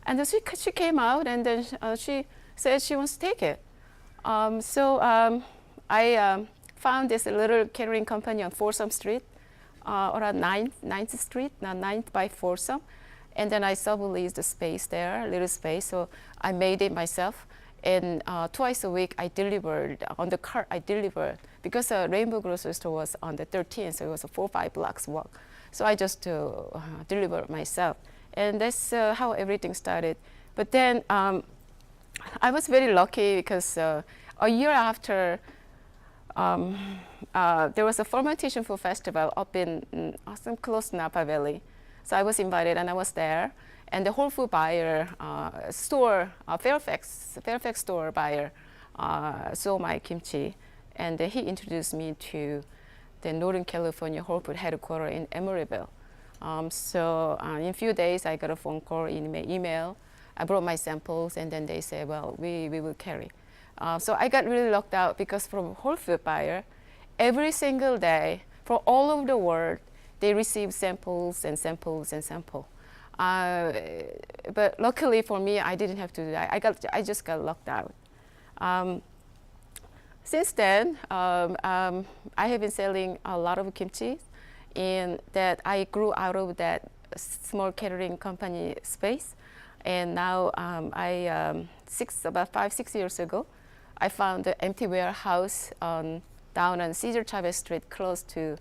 And then she came out, and then she said she wants to take it. I found this little catering company on Folsom Street, around 9th Street, 9th by Folsom. And then I subleased the space there, a little space. So I made it myself. And twice a week I delivered, on the cart I delivered, because Rainbow grocery store was on the 13th, so it was a 4 or 5 blocks walk. So I just delivered myself. And that's how everything started. But then I was very lucky because a year after there was a fermentation food festival up in some close to Napa Valley. So I was invited and I was there. And the Whole Food buyer store, Fairfax store buyer saw my kimchi. And he introduced me to the Northern California Whole Food headquarters in Emeryville. So in a few days, I got a phone call, email. I brought my samples, and then they said, well, we will carry. So I got really locked out because from Whole Food buyer, every single day, from all over the world, they receive samples and samples and samples. But luckily for me, I didn't have to do that. I just got locked out. Since then, I have been selling a lot of kimchi, and that I grew out of that small catering company space. And now, about 5-6 years ago, I found an empty warehouse down on Cesar Chavez Street, close to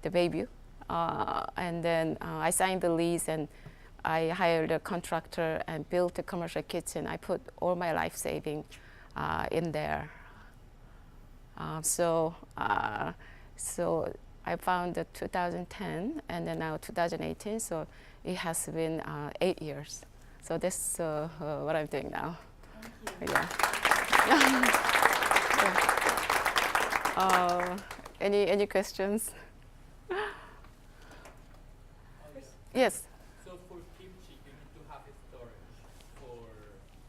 the Bayview. And then I signed the lease, and I hired a contractor and built a commercial kitchen. I put all my life saving in there. So I found it 2010, and then now 2018. So it has been 8 years. So that's what I'm doing now. Yeah. Any questions? Yes. So for kimchi, you need to have a storage.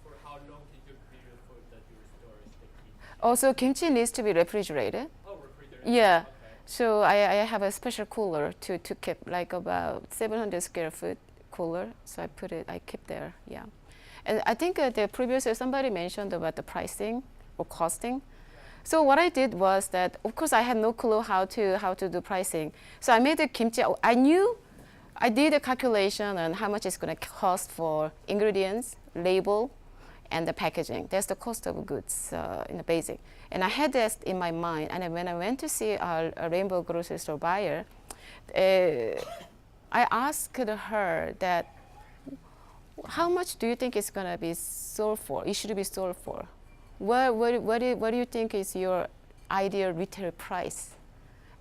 For how long is your period for that you storage the kimchi? Also, kimchi needs to be refrigerated. Oh, refrigerator. Yeah. Okay. So I have a special cooler to keep, like about 700 square foot cooler. So I keep there. Yeah. And I think the previous somebody mentioned about the pricing or costing. So what I did was that, of course, I had no clue how to do pricing. So I made the kimchi. I did a calculation on how much it's going to cost for ingredients, label, and the packaging. That's the cost of goods in the basic. And I had that in my mind. And when I went to see a Rainbow grocery store buyer, I asked her that, how much do you think it's going to be sold for? It should be sold for. What do you think is your ideal retail price?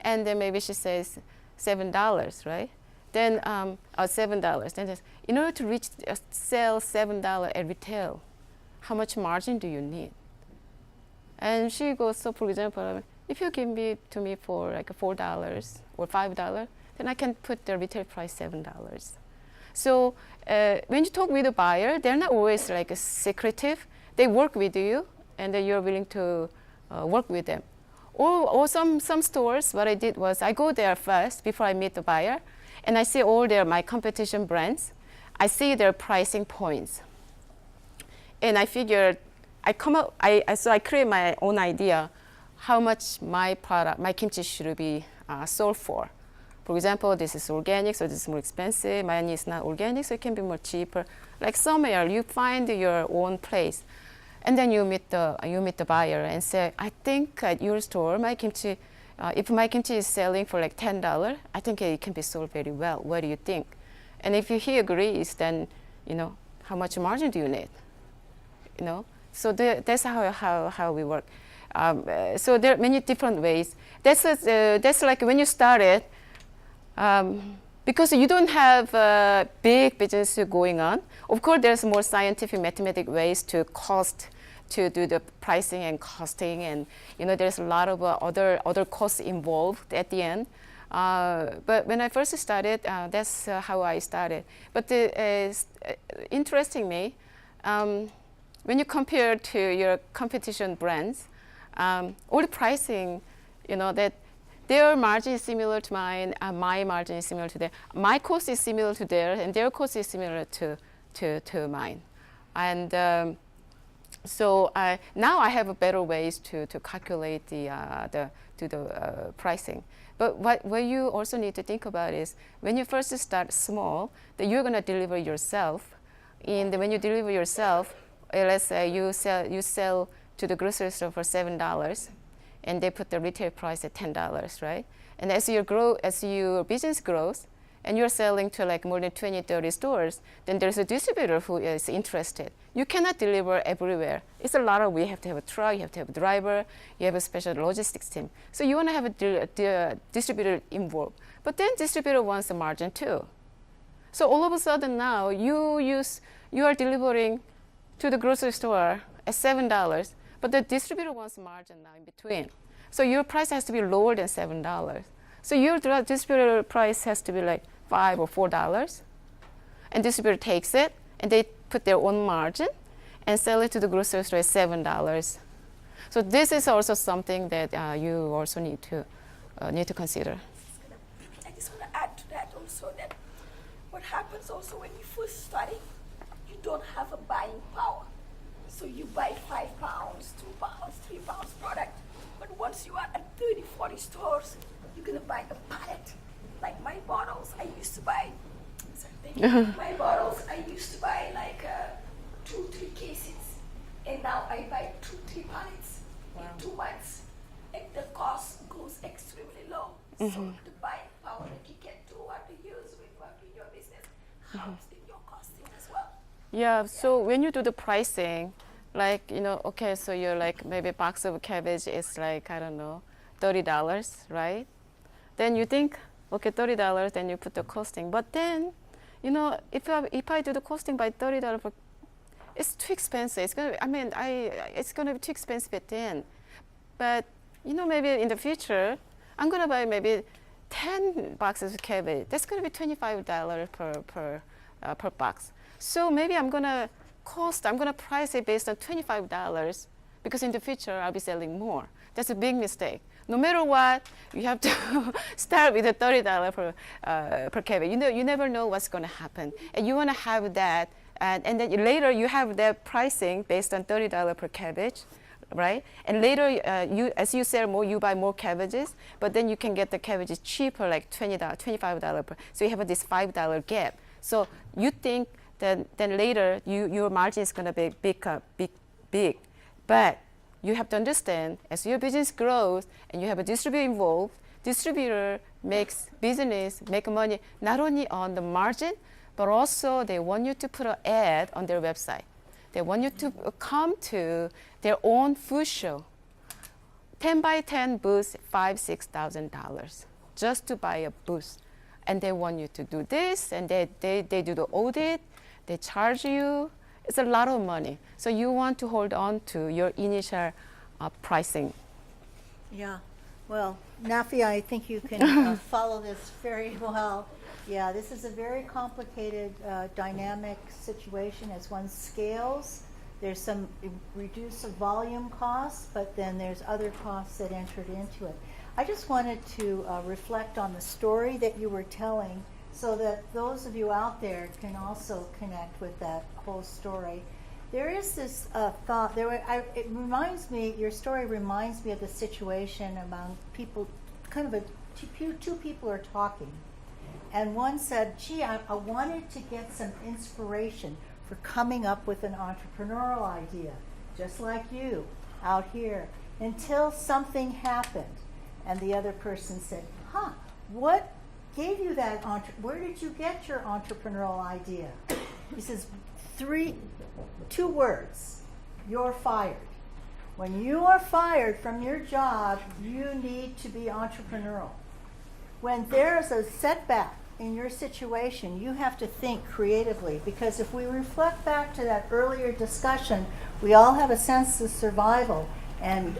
And then maybe she says $7, right? Then $7. Then says, in order to sell $7 at retail, how much margin do you need? And she goes, so for example, if you give me to me for like $4 or $5, then I can put the retail price $7. So when you talk with a buyer, they're not always like secretive. They work with you, and then you're willing to work with them. Or some stores, what I did was I go there first before I meet the buyer, and I see all my competition brands. I see their pricing points, and I figured so I create my own idea how much my kimchi should be sold for. For example, this is organic, so this is more expensive. Mine is not organic, so it can be more cheaper. Like somewhere, you find your own place, and then you meet the buyer and say, I think at your store, my kimchi, if my kimchi is selling for like $10, I think it can be sold very well. What do you think? And if he agrees, then how much margin do you need? So that's how we work. So there are many different ways. That's like when you started. Because you don't have a big business going on. Of course, there's more scientific, mathematic ways to do the pricing and costing, and there's a lot of other costs involved at the end. But when I first started, that's how I started. But interestingly, when you compare to your competition brands, all the pricing, that their margin is similar to mine, my margin is similar to theirs. My cost is similar to theirs, and their cost is similar to mine. And so now I have better ways to calculate the pricing. But what you also need to think about is when you first start small, that you're going to deliver yourself. And when you deliver yourself, let's say you sell to the grocery store for $7. And they put the retail price at $10, right? And as your business grows, and you're selling to like more than 20, 30 stores, then there's a distributor who is interested. You cannot deliver everywhere. It's a lot of, you have to have a truck, you have to have a driver, you have a special logistics team. So you want to have a distributor involved. But then distributor wants a margin too. So all of a sudden now you are delivering to the grocery store at $7, but the distributor wants a margin now in between. So your price has to be lower than $7. So your distributor price has to be like $5 or $4, and distributor takes it and they put their own margin and sell it to the grocery store at $7. So this is also something that you also need to consider. I just want to add to that also that what happens also when you first study, you don't have a buying power. So you buy 5 pounds, 2 pounds, 3 pounds product. But once you are at 30, 40 stores, you're going to buy a pallet. Like my bottles, I used to buy, my bottles, I used to buy like 2, 3 cases. And now I buy 2, 3 pallets in 2 months. And the cost goes extremely low. So the buying power that you get throughout the years with working your business helps in your costing as well. Yeah, so when you do the pricing, like, you know, okay, so you're like, maybe a box of cabbage is like, I don't know, $30, right? Then you think, okay, $30, then you put the costing. But then, you know, if I do the costing by $30, it's too expensive. It's gonna, it's gonna be too expensive at the end. But, you know, maybe in the future, I'm gonna buy maybe 10 boxes of cabbage. That's gonna be $25 per box. So maybe I'm gonna price it based on $25 because in the future I'll be selling more. That's a big mistake. No matter what, you have to start with a $30 per cabbage. You never know what's gonna happen, and you wanna have that, and then later you have that pricing based on $30 per cabbage, right? And later, as you sell more, you buy more cabbages, but then you can get the cabbages cheaper, like $20, $25 per. So you have this $5 gap. So you think then later your margin is going to be big. But you have to understand, as your business grows and you have a distributor involved, distributor makes money not only on the margin, but also they want you to put an ad on their website. They want you to come to their own food show. 10 by 10 booths, $5,000, $6,000 just to buy a booth. And they want you to do this, and they do the audit. They charge you. It's a lot of money. So you want to hold on to your initial pricing. Yeah, well, Nafy, I think you can follow this very well. Yeah, this is a very complicated, dynamic situation as one scales. There's some reduced volume costs, but then there's other costs that entered into it. I just wanted to reflect on the story that you were telling so that those of you out there can also connect with that whole story. There is this thought, it reminds me, your story reminds me of the situation among people, kind of two people are talking. And one said, gee, I wanted to get some inspiration for coming up with an entrepreneurial idea, just like you out here, until something happened. And the other person said, what gave you that, where did you get your entrepreneurial idea? He says, 2 words, you're fired. When you are fired from your job, you need to be entrepreneurial. When there's a setback in your situation, you have to think creatively, because if we reflect back to that earlier discussion, we all have a sense of survival, and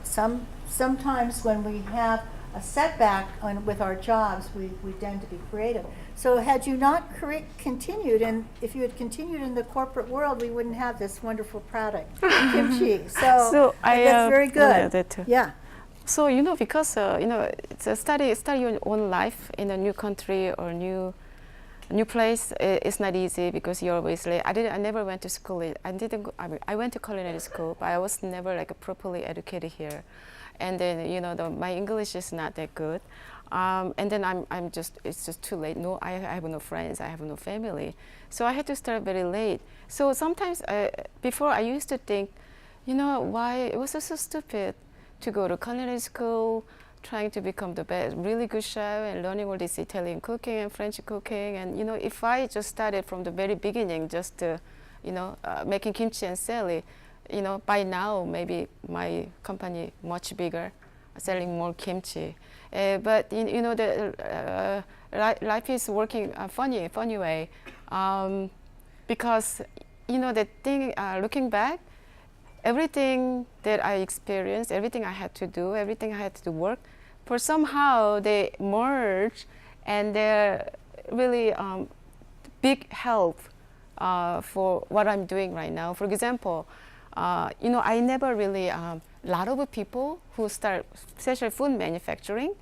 sometimes when we have a setback with our jobs, we tend to be creative. So had you not continued, and if you had continued in the corporate world, we wouldn't have this wonderful product, kimchi. So that's very good. That too. Yeah. So, because, it's a study your own life in a new country or new place. It's not easy because you're always late. I never went to school. I went to culinary school, but I was never like properly educated here. And then, my English is not that good. And then it's just too late. I have no friends. I have no family. So I had to start very late. So sometimes before I used to think, why it was so stupid to go to culinary school, trying to become the best, really good chef and learning all this Italian cooking and French cooking. And if I just started from the very beginning, just making kimchi and sell it, by now maybe my company much bigger, selling more kimchi. But the life is working funny way, because the thing, looking back, everything that I experienced, everything I had to do, everything I had to work, for somehow they merge, and they're really big help for what I'm doing right now. For example, I never really, a lot of people who start especially food manufacturing,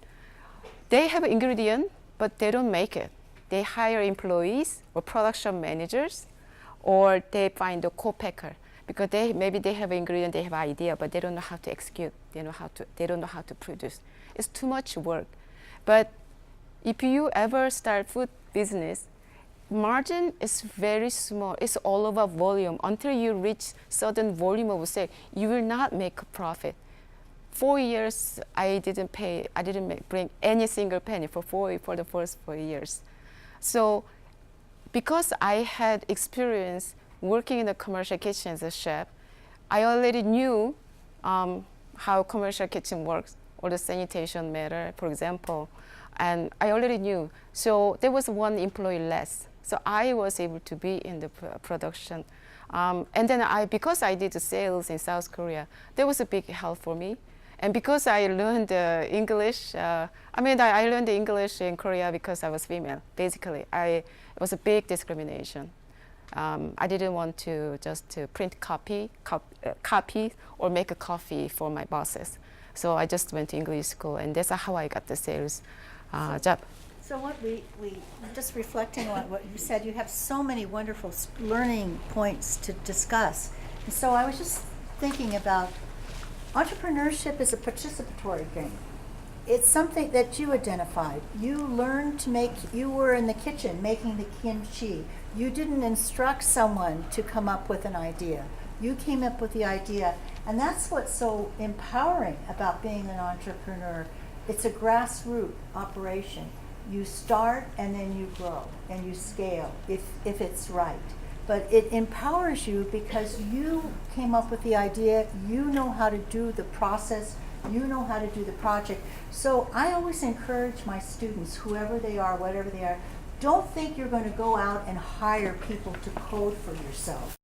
they have ingredient, but they don't make it. They hire employees or production managers, or they find a co-packer, because maybe they have ingredient, they have idea, but they don't know how to execute. They don't know how to produce. It's too much work. But if you ever start food business, margin is very small. It's all about volume. Until you reach certain volume of sale, you will not make a profit. 4 years, I didn't bring any single penny for the first 4 years. So because I had experience working in a commercial kitchen as a chef, I already knew how commercial kitchen works, or the sanitation matter, for example, and I already knew. So there was one employee less. So I was able to be in the production. And then because I did the sales in South Korea, there was a big help for me. And because I learned English, I learned English in Korea because I was female, basically. It was a big discrimination. I didn't want to just print copy or make a coffee for my bosses. So I just went to English school, and that's how I got the sales job. So what we just reflecting on what you said, you have so many wonderful learning points to discuss. And so I was just thinking about entrepreneurship is a participatory thing. It's something that you identified. You learned you were in the kitchen making the kimchi. You didn't instruct someone to come up with an idea. You came up with the idea, and that's what's so empowering about being an entrepreneur. It's a grassroots operation. You start and then you grow and you scale if it's right. But it empowers you because you came up with the idea, you know how to do the process, you know how to do the project. So I always encourage my students, whoever they are, whatever they are, don't think you're going to go out and hire people to code for yourself.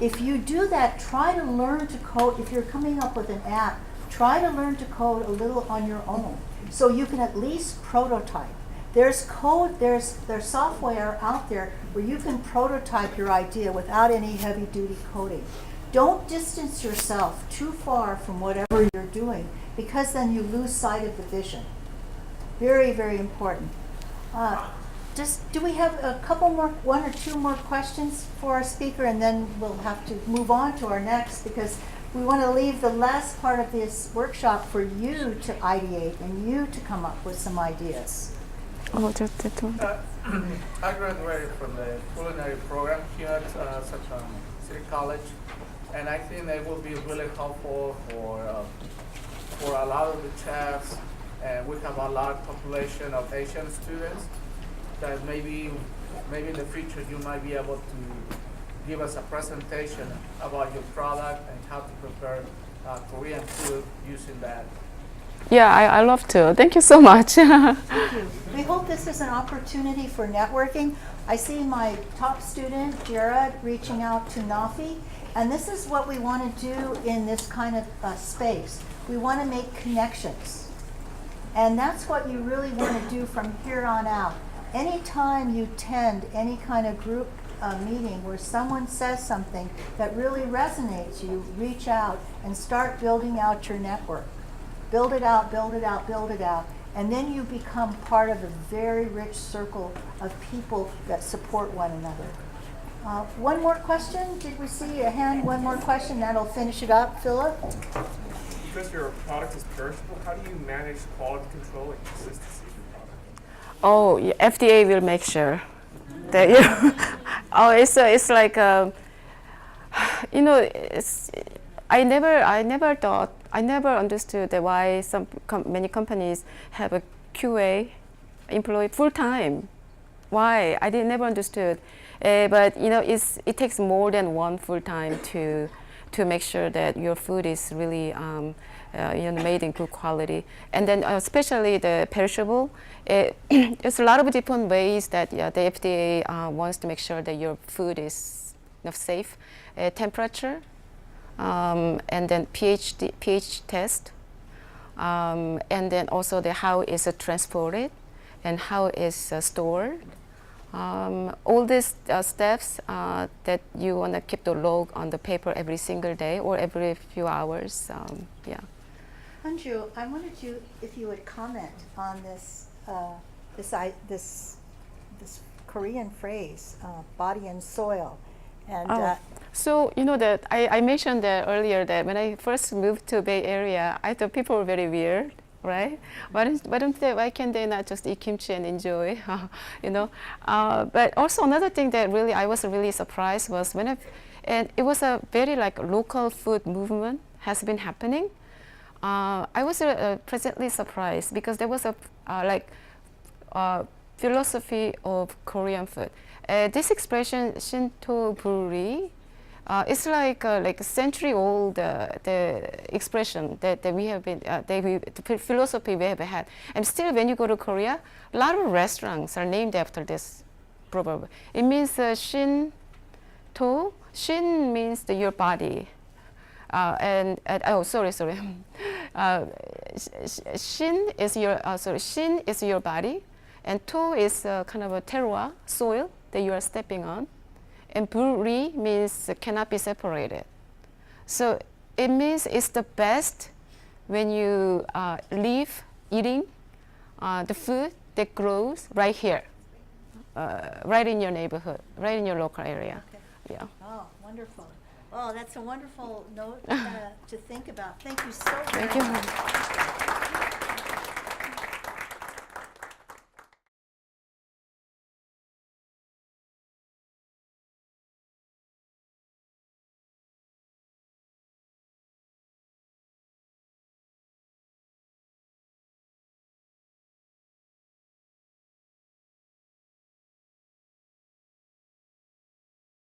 If you do that, try to learn to code. If you're coming up with an app, try to learn to code a little on your own so you can at least prototype. There's code, there's software out there where you can prototype your idea without any heavy-duty coding. Don't distance yourself too far from whatever you're doing, because then you lose sight of the vision. Very, very important. Do we have a couple more, one or two more questions for our speaker, and then we'll have to move on to our next, because we want to leave the last part of this workshop for you to ideate and you to come up with some ideas. Oh, just that one. I graduated from the culinary program here at City College, and I think it will be really helpful for a lot of the chefs. And we have a large population of Asian students that maybe in the future you might be able to give us a presentation about your product and how to prepare Korean food using that. Yeah, I love to. Thank you so much. Thank you. We hope this is an opportunity for networking. I see my top student, Jared, reaching out to Nafy, and this is what we want to do in this kind of space. We want to make connections, and that's what you really want to do from here on out. Anytime you attend any kind of group meeting where someone says something that really resonates, you reach out and start building out your network. Build it out, build it out, build it out, and then you become part of a very rich circle of people that support one another. One more question? Did we see a hand? One more question, that'll finish it up. Philip? Because your product is perishable, how do you manage quality control and consistency of your product? Oh, yeah, FDA will make sure that it's like I never thought I never understood that why many companies have a QA employee full time. Why? I never understood. But you know, it takes more than one full time to make sure that your food is really made in good quality. And then especially the perishable, there's a lot of different ways that the FDA wants to make sure that your food is safe. Temperature, and then pH test, and then also how is it transported and how is stored. All these steps that you want to keep the log on the paper every single day or every few hours. Yeah. HyunJoo, I wondered if you would comment on this this Korean phrase, body and soil. And so you know that I mentioned that earlier that when I first moved to Bay Area, I thought people were very weird, right? Why can't they not just eat kimchi and enjoy, you know? But also another thing that really I was really surprised was and it was a very like local food movement has been happening. I was pleasantly surprised because there was a philosophy of Korean food. This expression Shinto brewery, it's like a century-old the expression that we have been the philosophy we have had, and still when you go to Korea, a lot of restaurants are named after this proverb. It means Shinto. Shin means your body, sorry. Shin is your body, and to is kind of a terroir, soil that you are stepping on. And brewery means cannot be separated. So it means it's the best when you live eating the food that grows right here, right in your neighborhood, right in your local area. Okay. Yeah. Oh, wonderful. Oh, that's a wonderful note to think about. Thank you so very much. Thank you.